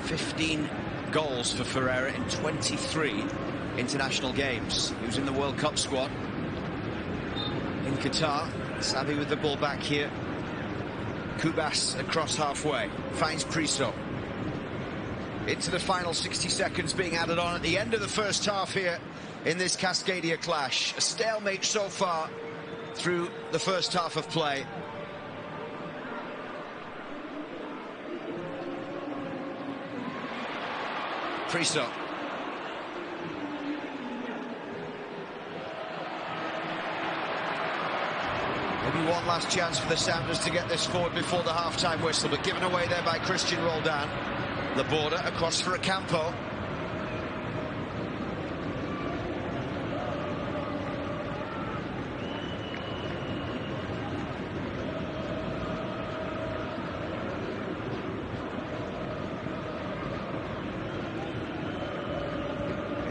(15 goals for Ferreira in 23 international games. He was in the World Cup squad in Qatar. Sabi with the ball back here. Kubas across halfway, finds Priso. Into the final 60 seconds being added on at the end of the first half here in this Cascadia clash. A stalemate so far through the first half of play. Priso. Maybe one last chance for the Sounders to get this forward before the half-time whistle, but given away there by Christian Roldan. The border across for Ocampo.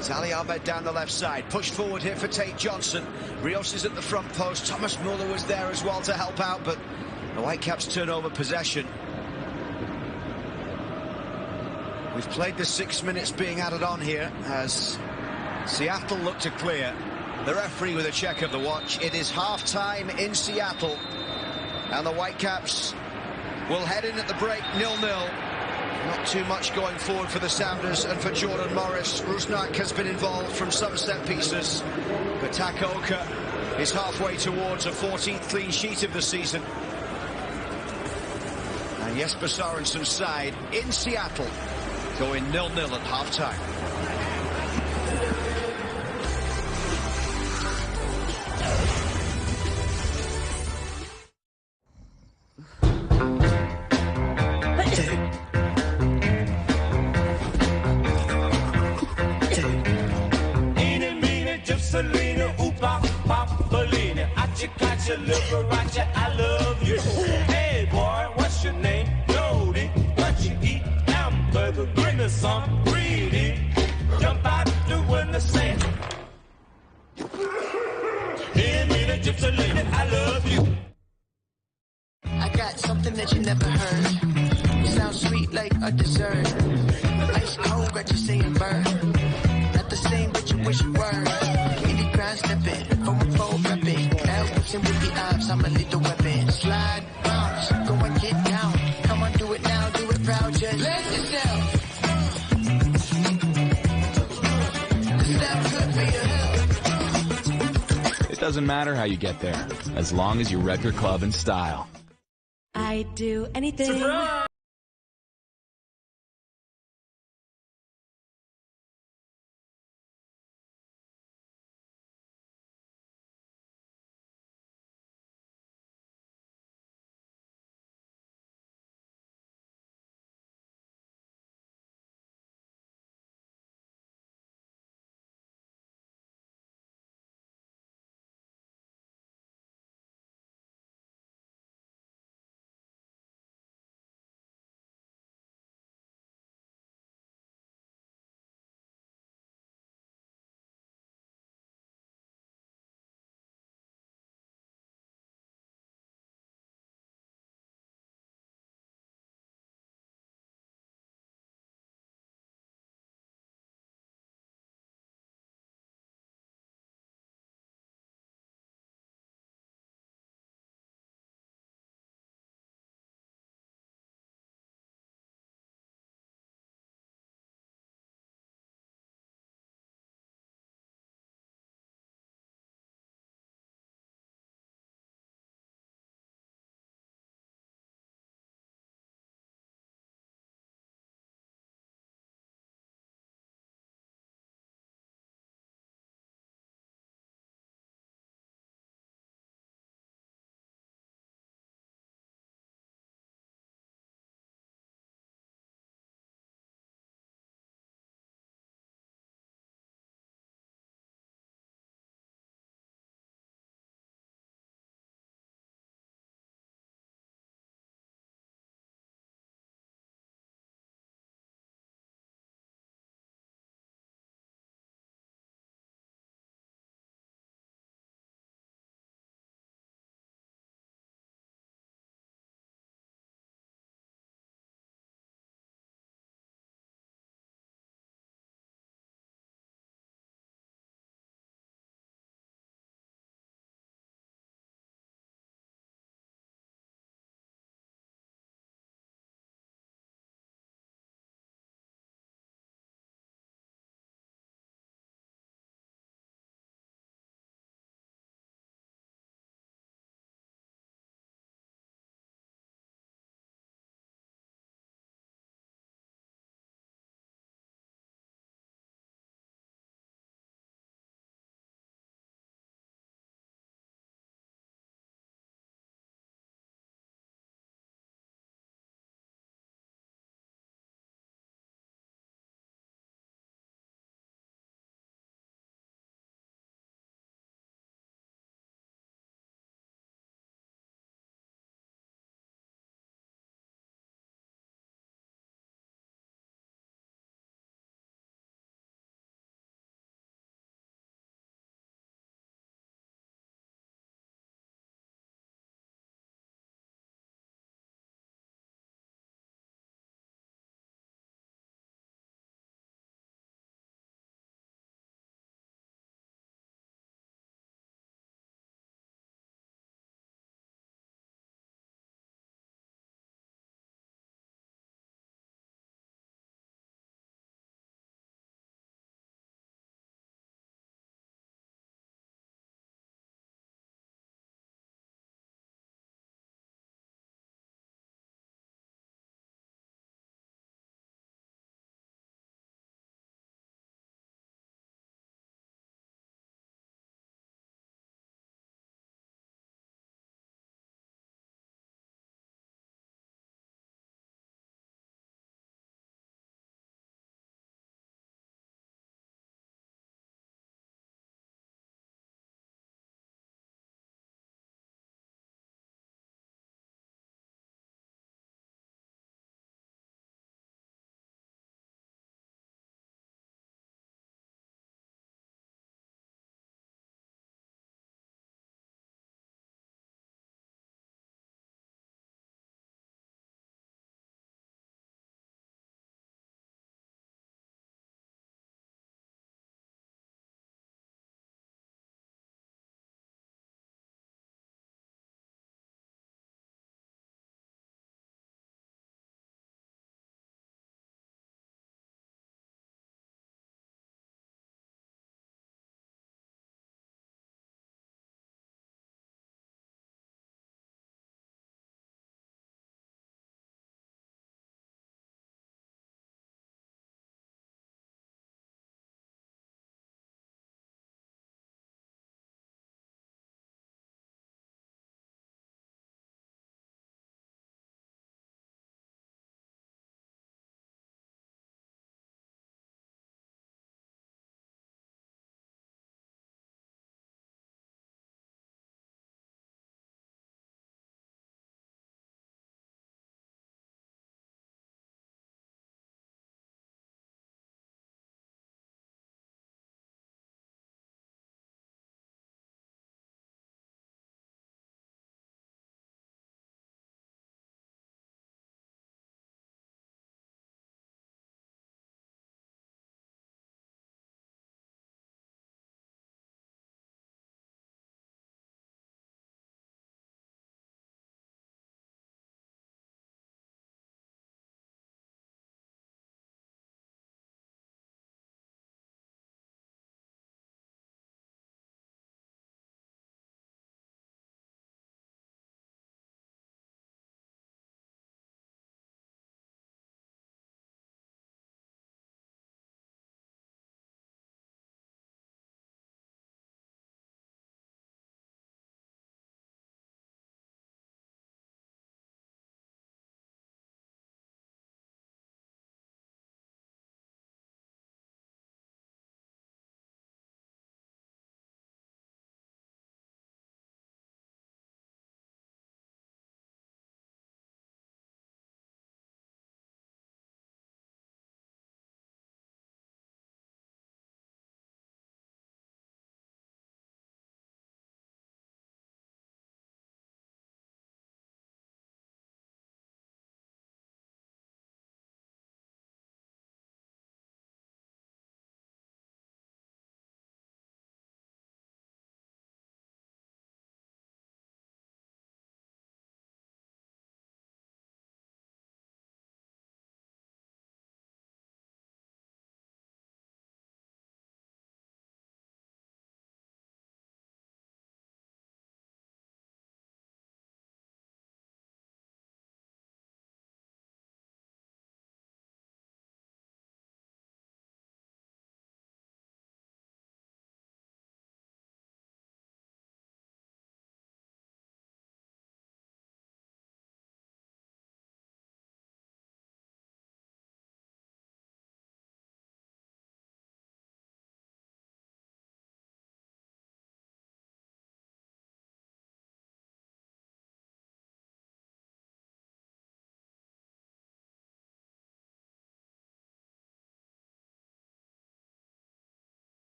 It's Ali Ahmed down the left side. Pushed forward here for Tate Johnson. Rios is at the front post. Thomas Muller was there as well to help out, but the Whitecaps turn over possession. We've played the 6 minutes being added on here as Seattle look to clear. The referee with a check of the watch. It is half-time in Seattle, and the Whitecaps will head in at the break 0-0. Not too much going forward for the Sounders and for Jordan Morris. Rusnak has been involved from some set pieces, but Takaoka is halfway towards a 14th clean sheet of the season. And Jesper Sorensen's side in Seattle going 0-0 at half-time. I love you. Hey boy, what's your name? Jody. What you eat? Hamburger. Give me some greedy. Jump out the window, say, hey, me the gypsy lady, I love you. I got something that you never heard. It sounds sweet like a dessert. Ice cold, got you saying bird. Not the same, but you wish you were. Indie grind stepping, from a fold repping. And with the abs, I'm a little weapon. Slide, bounce, go and get down. Come on, do it now, do it proud, just let yourself. It doesn't matter how you get there, as long as you rep your club in style. I'd do anything. Surprise!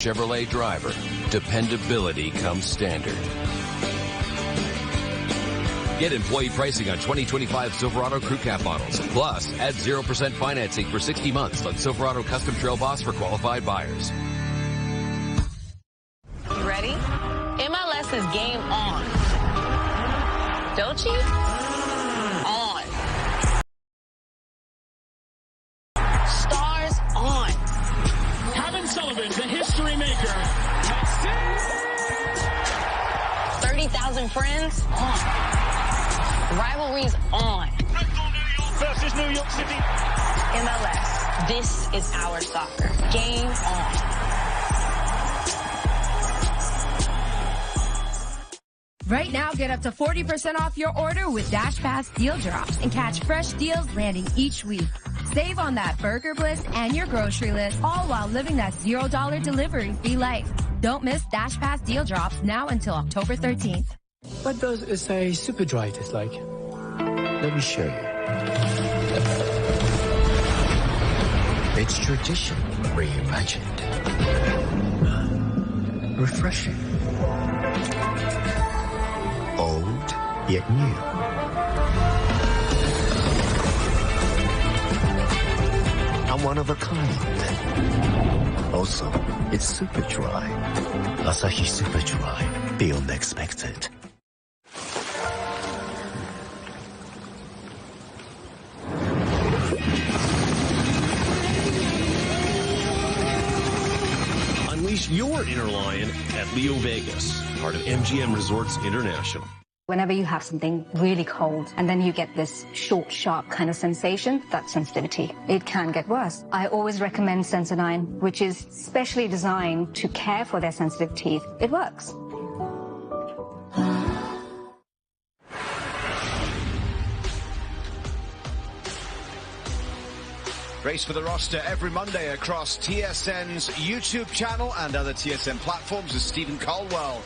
Chevrolet driver, dependability comes standard. Get employee pricing on 2025 Silverado Crew Cab models. Plus, add 0% financing for 60 months on Silverado Custom Trail Boss for qualified buyers. You ready? MLS is game on. Don't you? On. Stars on. Kevin Sullivan, the history maker. 30,000 friends on. Rivalries on. Versus New York City. MLS. This is our soccer. Game on. Right now, get up to 40% off your order with Dash Pass Deal Drops and catch fresh deals landing each week. Save on that Burger Bliss and your grocery list, all while living that $0 delivery fee life. Don't miss Dash Pass Deal Drops now until October 13th. What does a super dry taste like? Let me show you. It's tradition reimagined. Refreshing. Old, yet new. And one of a kind. Also, it's super dry. Asahi Super Dry. Beyond expected. Unleash your inner lion at Leo Vegas, part of MGM Resorts International. Whenever you have something really cold and then you get this short, sharp kind of sensation, that's sensitivity. It can get worse. I always recommend Sensodyne, which is specially designed to care for their sensitive teeth. It works. Race for the roster every Monday across TSN's YouTube channel and other TSN platforms as Stephen Caldwell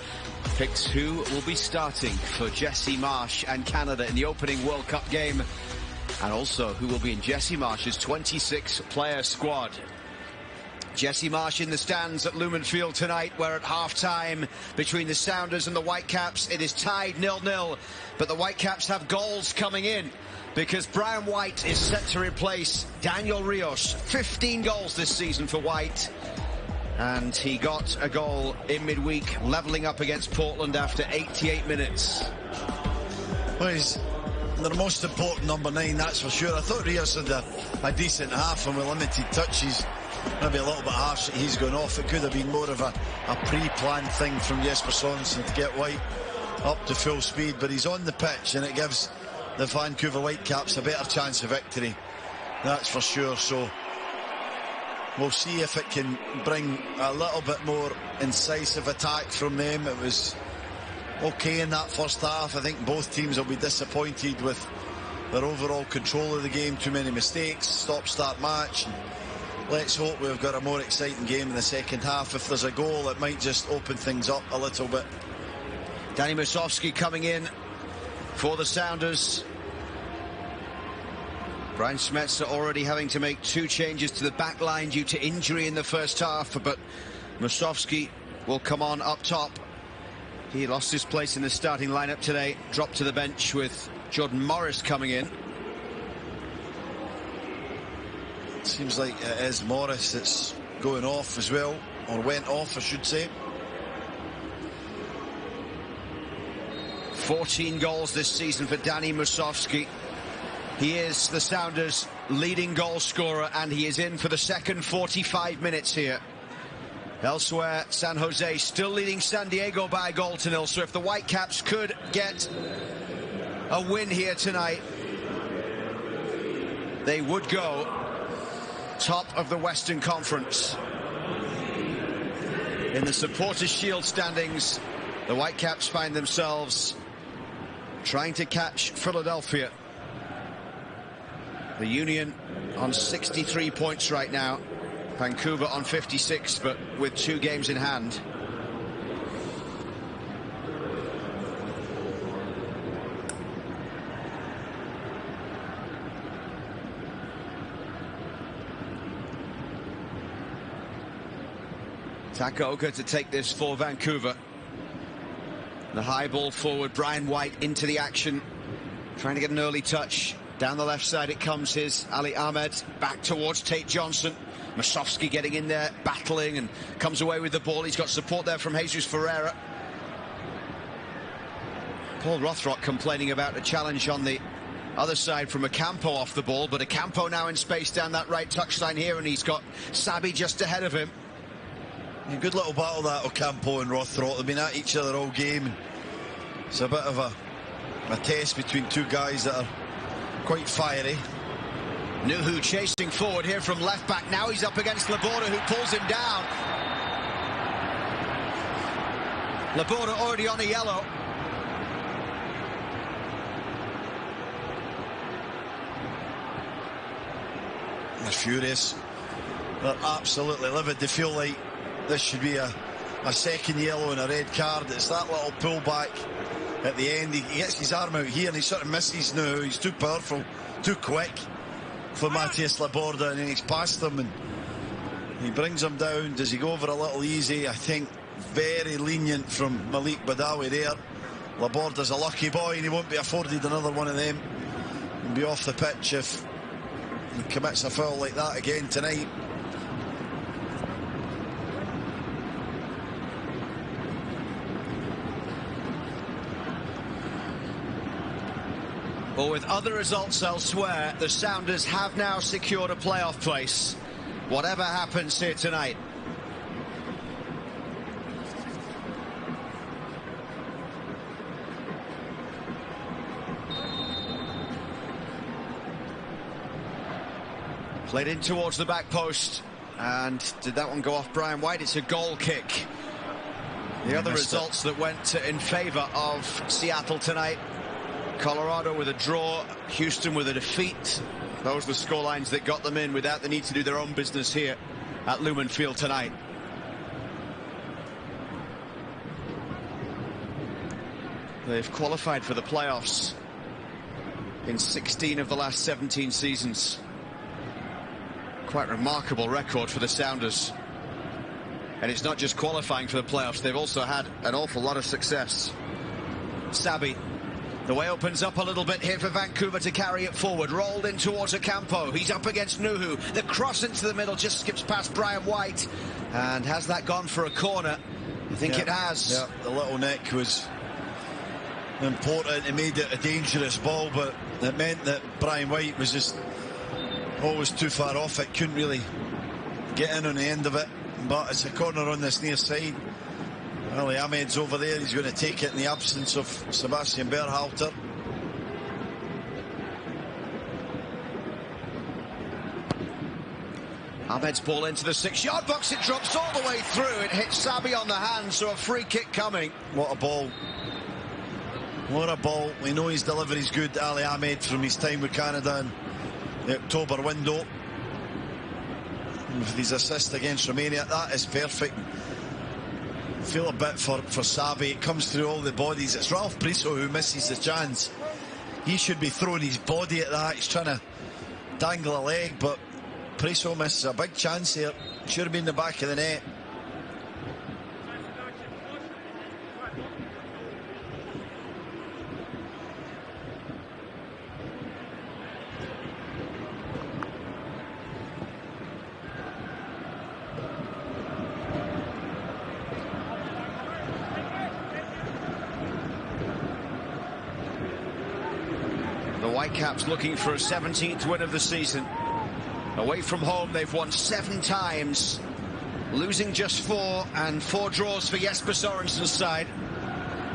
picks who will be starting for Jesse Marsh and Canada in the opening World Cup game, and also who will be in Jesse Marsh's 26-player squad. Jesse Marsh in the stands at Lumen Field tonight, where at half-time between the Sounders and the Whitecaps it is tied 0-0, but the Whitecaps have goals coming in, because Brian White is set to replace Daniel Rios. 15 goals this season for White. And he got a goal in midweek, levelling up against Portland after 88 minutes. Well, he's the most important number 9, that's for sure. I thought Rios had a decent half and with limited touches. Maybe a little bit harsh that he's gone off. It could have been more of a pre-planned thing from Jesper Sorensen to get White up to full speed. But he's on the pitch and it gives the Vancouver Whitecaps a better chance of victory, that's for sure. So we'll see if it can bring a little bit more incisive attack from them. It was okay in that first half. I think both teams will be disappointed with their overall control of the game. Too many mistakes, stop-start match. Let's hope we've got a more exciting game in the second half. If there's a goal, it might just open things up a little bit. Danny Musovski coming in for the Sounders. Brian Schmetzer already having to make 2 changes to the back line due to injury in the first half, but Musovski will come on up top. He lost his place in the starting lineup today, dropped to the bench with Jordan Morris coming in. Seems like it is Morris that's going off as well, or went off I should say. 14 goals this season for Danny Musovski. He is the Sounders' leading goal scorer, and he is in for the second 45 minutes here. Elsewhere, San Jose still leading San Diego by a goal to 0. So if the Whitecaps could get a win here tonight, they would go top of the Western Conference. In the Supporters' Shield standings, the Whitecaps find themselves trying to catch Philadelphia. The Union on 63 points right now. Vancouver on 56, but with 2 games in hand. Takaoka to take this for Vancouver. The high ball forward, Brian White into the action, trying to get an early touch. Down the left side it comes, his Ali Ahmed, back towards Tate Johnson. Masovsky getting in there, battling, and comes away with the ball. He's got support there from Jesus Ferreira. Paul Rothrock complaining about a challenge on the other side from Ocampo off the ball, but Ocampo now in space down that right touchline here, and he's got Sabi just ahead of him. A good little battle that, Ocampo and Rothrock. They've been at each other all game. It's a bit of a test between two guys that are quite fiery. Nuhu chasing forward here from left back. Now he's up against Laborda, who pulls him down. Laborda already on a yellow. They're furious. They're absolutely livid. They feel like this should be a second yellow and a red card. It's that little pullback at the end. He gets his arm out here and he sort of misses now. He's too powerful, too quick for Matthias Laborda, and then he's past him and he brings him down. Does he go over a little easy? I think very lenient from Malik Badawi there. Laborda's a lucky boy and he won't be afforded another one of them and be off the pitch if he commits a foul like that again tonight. But with other results elsewhere, the Sounders have now secured a playoff place, whatever happens here tonight. Played in towards the back post, and did that one go off Brian White? It's a goal kick. The other results that went in favour of Seattle tonight: Colorado with a draw, Houston with a defeat. Those were the scorelines that got them in without the need to do their own business here at Lumen Field tonight. They've qualified for the playoffs in 16 of the last 17 seasons. Quite remarkable record for the Sounders. And it's not just qualifying for the playoffs, they've also had an awful lot of success. Sabi. The way opens up a little bit here for Vancouver to carry it forward. Rolled in towards Ocampo. He's up against Nuhu. The cross into the middle just skips past Brian White. And has that gone for a corner? I think it has. Yeah, the little nick was important. It made it a dangerous ball, but it meant that Brian White was just always too far off it. Couldn't really get in on the end of it. But it's a corner on this near side. Ali Ahmed's over there. He's going to take it in the absence of Sebastian Berhalter. Ahmed's ball into the 6-yard box. It drops all the way through. It hits Sabi on the hand, so a free kick coming. What a ball. What a ball. We know his delivery's good, Ali Ahmed, from his time with Canada in the October window. With his assist against Romania, that is perfect. Feel a bit for Sabi. It comes through all the bodies. It's Ralph Priso who misses the chance. He should be throwing his body at that. He's trying to dangle a leg, but Priso misses a big chance here. Should have been the back of the net. Whitecaps looking for a 17th win of the season. Away from home, they've won 7 times, losing just 4, and 4 draws for Jesper Sorensen's side.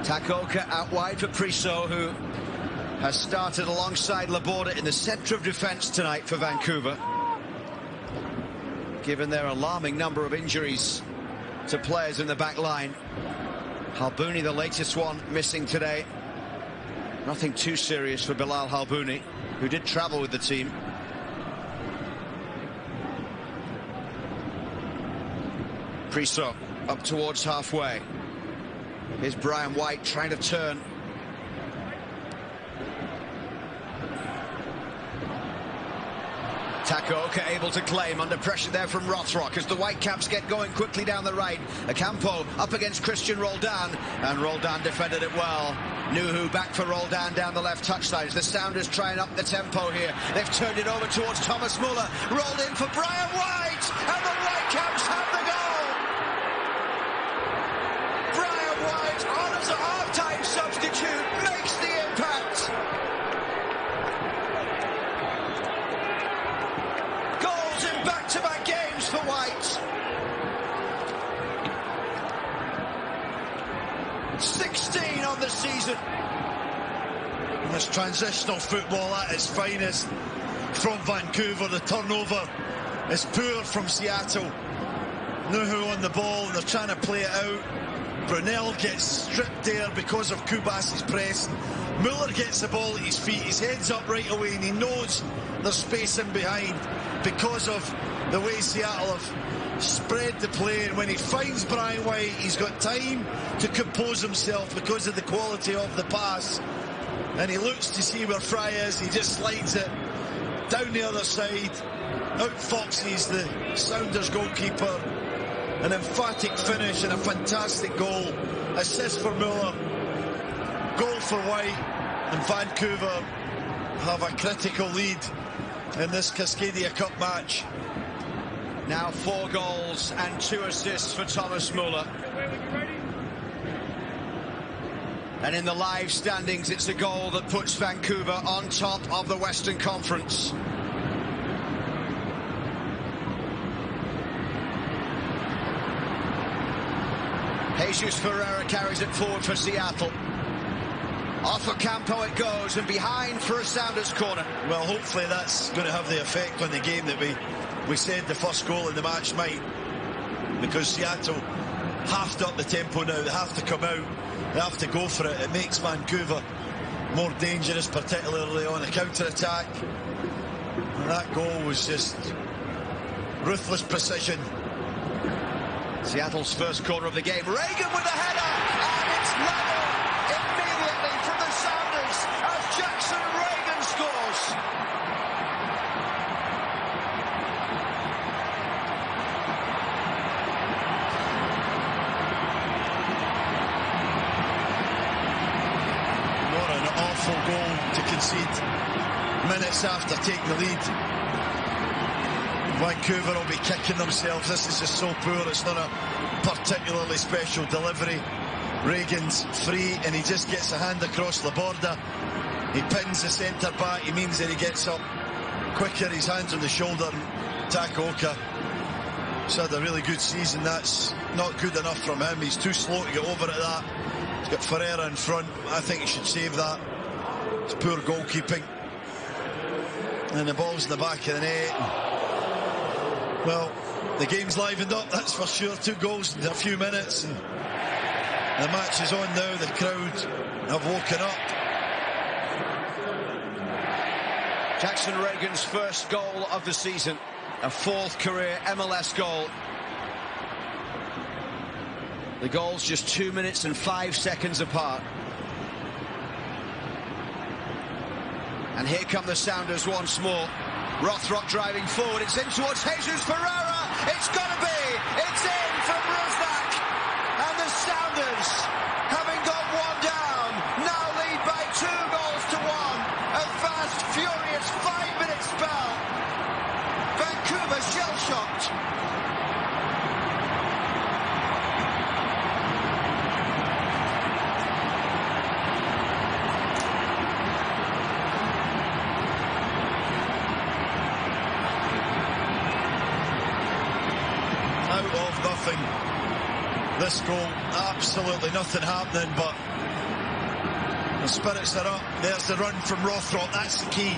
Takaoka out wide for Priso, who has started alongside Laborda in the centre of defence tonight for Vancouver. Given their alarming number of injuries to players in the back line. Halbouni, the latest one, missing today. Nothing too serious for Bilal Halbouni, who did travel with the team. Priso up towards halfway. Here's Brian White trying to turn. Takaoka able to claim under pressure there from Rothrock as the Whitecaps get going quickly down the right. Ocampo up against Christian Roldan, and Roldan defended it well. Nuhu back for Roldan down the left touchline as the Sounders try and up the tempo here. They've turned it over towards Thomas Muller, rolled in for Brian White, and the Whitecaps have the goal. Brian White on as a half-time substitute makes the impact. Goals in back-to-back games for White. 16 on the season. And this transitional football at its finest from Vancouver. The turnover is poor from Seattle. Nuhu on the ball, and they're trying to play it out. Brunel gets stripped there because of Kubas's press. Muller gets the ball at his feet. His head's up right away, and he knows there's space in behind because of the way Seattle have spread the play. And when he finds Brian White, he's got time to compose himself because of the quality of the pass. And he looks to see where Fry is. He just slides it down the other side. Outfoxes the Sounders goalkeeper. An emphatic finish and a fantastic goal. Assist for Muller. Goal for White. And Vancouver have a critical lead in this Cascadia Cup match. Now 4 goals and 2 assists for Thomas Muller. And in the live standings, it's a goal that puts Vancouver on top of the Western Conference. Jesus Ferreira carries it forward for Seattle. Off Ocampo it goes, and behind for a Sounders corner. Well, hopefully that's going to have the effect on the game that we said the first goal in the match might. Because Seattle have to up the tempo now. They have to come out. They have to go for it. It makes Vancouver more dangerous, particularly on the counter-attack. And that goal was just ruthless precision. Seattle's first corner of the game. Reagan with the header, and it's level immediately from the Sounders as Jackson Reagan scores. What an awful goal to concede minutes after taking the lead. Vancouver will be kicking themselves. This is just so poor. It's not a particularly special delivery. Reagan's free, and he just gets a hand across the border. He pins the centre back. He means that he gets up quicker. His hands on the shoulder. Takaoka has had a really good season. That's not good enough from him. He's too slow to get over at that. He's got Ferreira in front. I think he should save that. It's poor goalkeeping. And the ball's in the back of the net. Well, the game's livened up, that's for sure. 2 goals in a few minutes. And the match is on now. The crowd have woken up. Jackson Reagan's first goal of the season. A 4th career MLS goal. The goals just 2 minutes and 5 seconds apart. And here come the Sounders once more. Rothrock driving forward, it's in towards Jesus Ferreira, it's got to be, it's in from Rusnak, and the Sounders, having got 1 down, now lead by 2 goals to 1, a fast, furious 5-minute spell. Vancouver shell-shocked. This goal, absolutely nothing happening, but the spirits are up. There's the run from Rothrock, that's the key.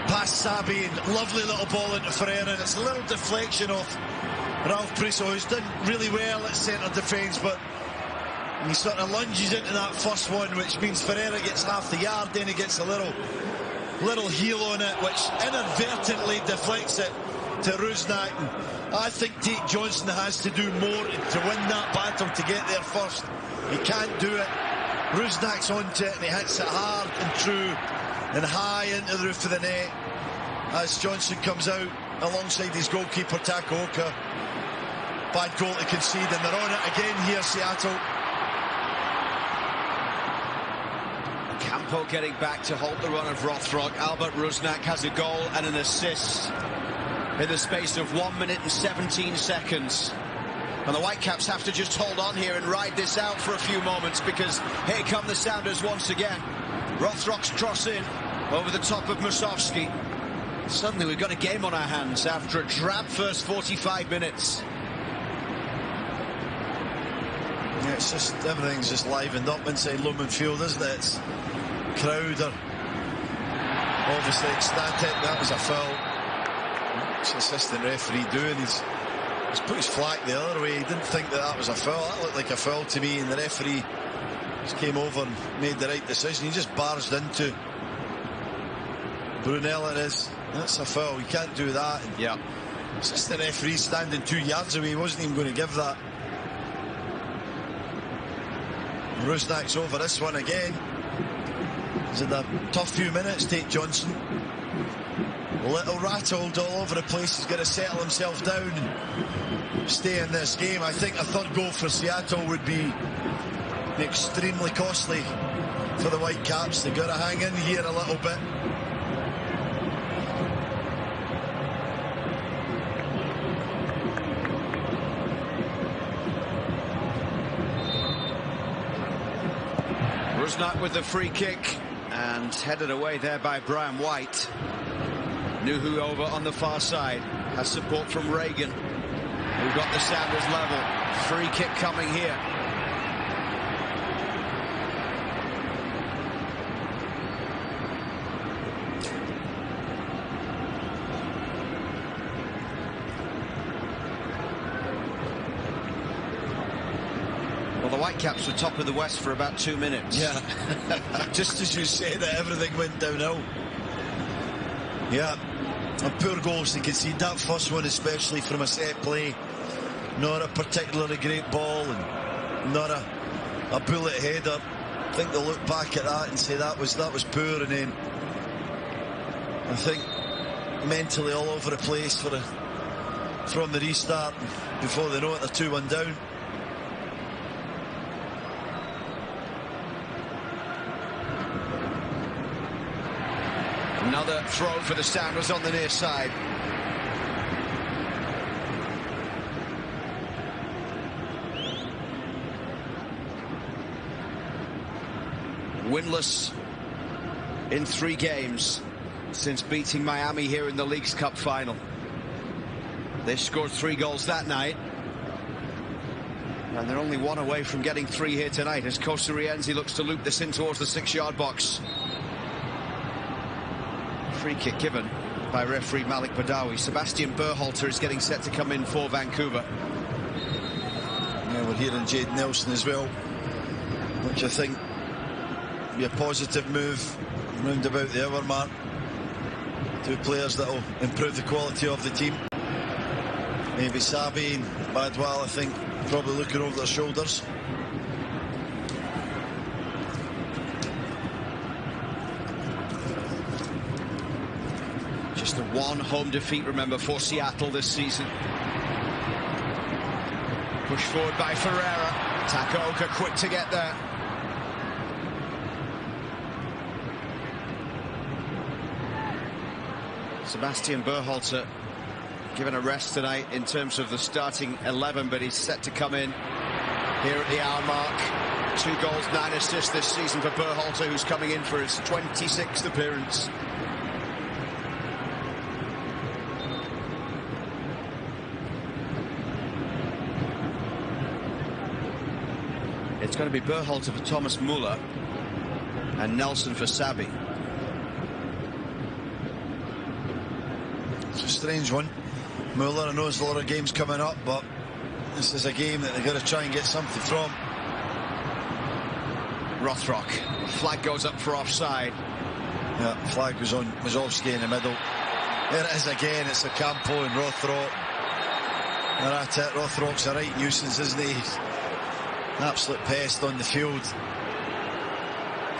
Past Sabi, and lovely little ball into Ferreira, and it's a little deflection of Ralph Priso, who's done really well at centre defence, but he sort of lunges into that first one, which means Ferreira gets half the yard, then he gets a little heel on it, which inadvertently deflects it to Rusnak. I think Tate Johnson has to do more to win that battle to get there first. He can't do it. Rusnak's onto it, and he hits it hard and true and high into the roof of the net. as Johnson comes out alongside his goalkeeper Takaoka. Bad goal to concede, and they're on it again here, Seattle. Campo getting back to halt the run of Rothrock. Albert Rusnak has a goal and an assist in the space of 1 minute and 17 seconds. And the Whitecaps have to just hold on here and ride this out for a few moments, because here come the Sounders once again. Rothrock's cross in over the top of Musovski. Suddenly we've got a game on our hands after a drab first 45 minutes. Yeah, it's just, everything's just livened up inside Lumen Field, isn't it? It's Crowder obviously ecstatic. That was a foul. What's the assistant referee doing? He's put his flag the other way. He didn't think that was a foul. That looked like a foul to me, and the referee just came over and made the right decision. He just barged into Brunel. It is. That's a foul. You can't do that. And yeah, it's just the referee standing 2 yards away. He wasn't even going to give that. Rusnak's over this one again. He's had a tough few minutes, Tate Johnson. A little rattled all over the place. He's got to settle himself down and stay in this game. I think a third goal for Seattle would be extremely costly for the Whitecaps. They've got to hang in here a little bit. Rusnak with the free kick, and headed away there by Brian White. Nuhu over on the far side, has support from Reagan, who got the Sounders level. Free kick coming here. Well, the Whitecaps were top of the West for about 2 minutes. Yeah, just as you say that, everything went downhill. Yeah, and poor goals to concede. That first one especially from a set play. Not a particularly great ball, and not a bullet header. I think they'll look back at that and say that was poor, and then I think mentally all over the place from the restart. Before they know it, they're 2-1 down. Another throw for the Sounders on the near side. Winless in 3 games since beating Miami here in the Leagues Cup final. They scored 3 goals that night, and they're only 1 away from getting 3 here tonight as Costa Rienzi looks to loop this in towards the 6-yard box. Free kick given by referee Malik Badawi. Sebastian Berhalter is getting set to come in for Vancouver. Yeah, we're hearing Jade Nelson as well, which I think will be a positive move round about the hour mark. 2 players that will improve the quality of the team. Maybe Sabi and Badwal, I think, probably looking over their shoulders. Just the 1 home defeat, remember, for Seattle this season. Push forward by Ferreira. Takaoka quick to get there. Sebastian Berhalter given a rest tonight in terms of the starting 11, but he's set to come in here at the hour mark. 2 goals, 9 assists this season for Berhalter, who's coming in for his 26th appearance. It's going to be Berhalter for Thomas Muller and Nelson for Sabi. It's a strange one. Muller, I know there's a lot of games coming up, but this is a game that they've got to try and get something from. Rothrock. Flag goes up for offside. Yeah, flag was on Musovski in the middle. There it is again. It's a Campo and Rothrock. And at it, Rothrock's a right nuisance, isn't he? He's an absolute pest on the field.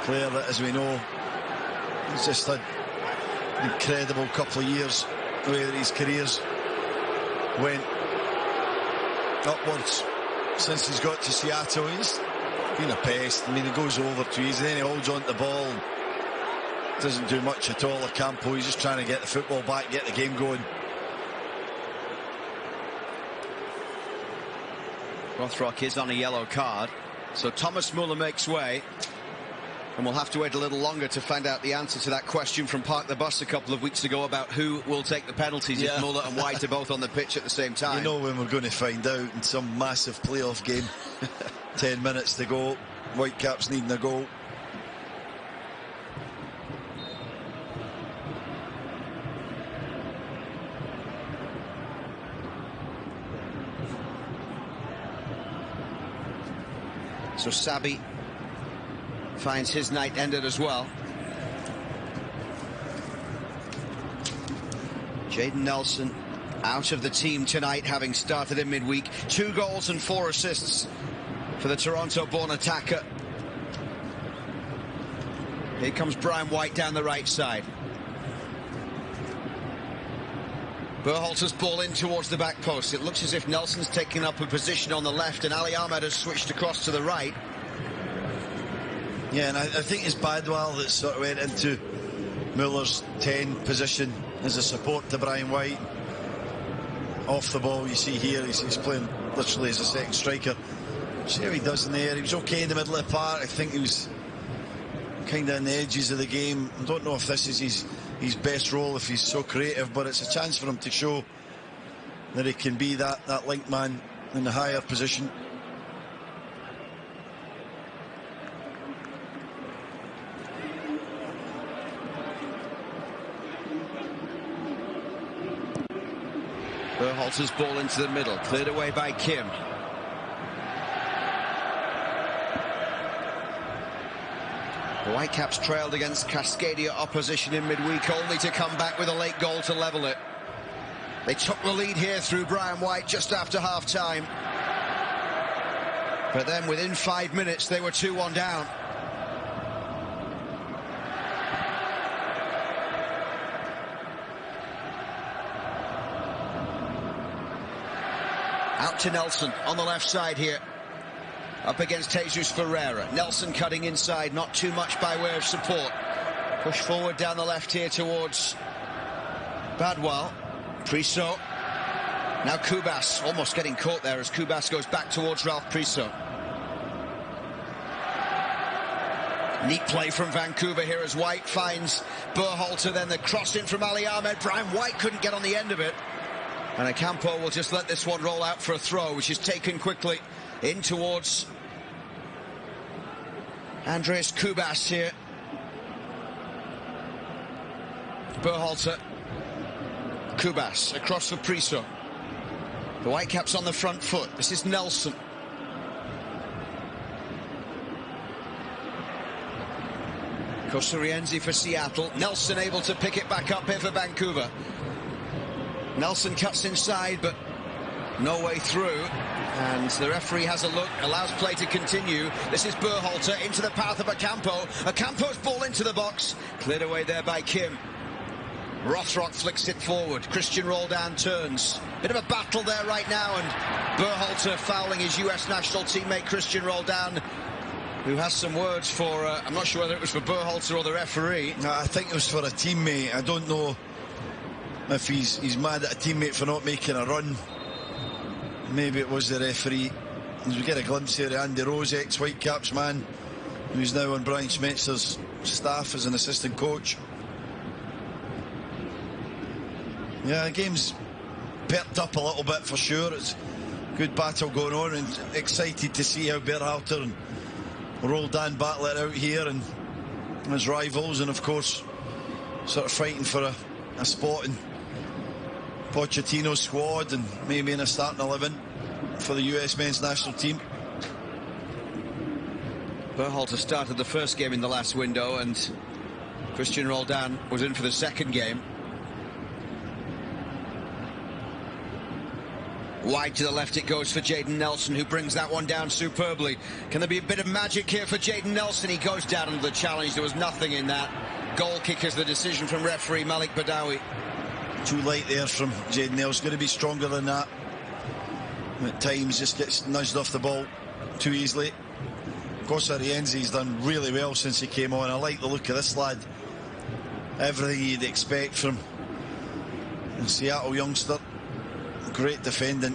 Player that, as we know, he's just had incredible couple of years where his careers went upwards since he's got to Seattle. He's been a pest. I mean, he goes over too easy, then he holds on to the ball, doesn't do much at all. Campo, he's just trying to get the football back, get the game going. Rothrock is on a yellow card, so Thomas Muller makes way, and we'll have to wait a little longer to find out the answer to that question from Park the Bus a couple of weeks ago about who will take the penalties if Muller and White are both on the pitch at the same time. You know when we're going to find out in some massive playoff game. 10 minutes to go, Whitecaps needing a goal. So Sabi finds his night ended as well. Jaden Nelson out of the team tonight, having started in midweek. 2 goals and 4 assists for the Toronto-born attacker. Here comes Brian White down the right side. Berhalter's ball in towards the back post. It looks as if Nelson's taking up a position on the left and Ali Ahmed has switched across to the right. Yeah, and I think it's Badwell that sort of went into Muller's 10 position as a support to Brian White. Off the ball, you see here, he's playing literally as a second striker. See how he does in the air. He was okay in the middle of the park. I think he was kind of on the edges of the game. I don't know if this is his best role, if he's so creative, but it's a chance for him to show that he can be that link man in the higher position. Berhalter's ball into the middle, cleared away by Kim. The Whitecaps trailed against Cascadia opposition in midweek, only to come back with a late goal to level it. They took the lead here through Brian White just after half-time. But then within 5 minutes, they were 2-1 down. Out to Nelson on the left side here. Up against Jesus Ferreira. Nelson cutting inside, not too much by way of support. Push forward down the left here towards Badwell. Priso. Now Kubas, almost getting caught there as Kubas goes back towards Ralph Priso. Neat play from Vancouver here as White finds Berhalter, then the cross in from Ali Ahmed. Brian White couldn't get on the end of it. And Ocampo will just let this one roll out for a throw, which is taken quickly in towards Andreas Kubas here. Berhalter. Kubas across for Priso. The Whitecaps on the front foot. This is Nelson. Kosurienzi for Seattle. Nelson able to pick it back up here for Vancouver. Nelson cuts inside, but no way through. And the referee has a look, allows play to continue. This is Berhalter into the path of Ocampo. Ocampo's ball into the box. Cleared away there by Kim. Rothrock flicks it forward. Christian Roldan turns. Bit of a battle there right now, and Berhalter fouling his US national teammate Christian Roldan, who has some words for, I'm not sure whether it was for Berhalter or the referee. No, I think it was for a teammate. I don't know if he's mad at a teammate for not making a run. Maybe it was the referee. As we get a glimpse here of Andy Rose, ex-Whitecaps man, who's now on Brian Schmetzer's staff as an assistant coach. Yeah, the game's perked up a little bit for sure. It's a good battle going on, and excited to see how Berhalter and Roldan battle it out here and his rivals, and of course sort of fighting for a spot in Pochettino's squad and maybe in a starting 11 for the US men's national team. Berhalter started the first game in the last window, and Christian Roldan was in for the second game. Wide to the left it goes for Jaden Nelson, who brings that one down superbly. Can there be a bit of magic here for Jaden Nelson? He goes down under the challenge. There was nothing in that. goal kick as the decision from referee Malik Badawi. Too light there from Jayden Nels. Got to be stronger than that. At times just gets nudged off the ball too easily. Kosa Rienzi's done really well since he came on. I like the look of this lad. Everything you'd expect from a Seattle youngster. Great defending.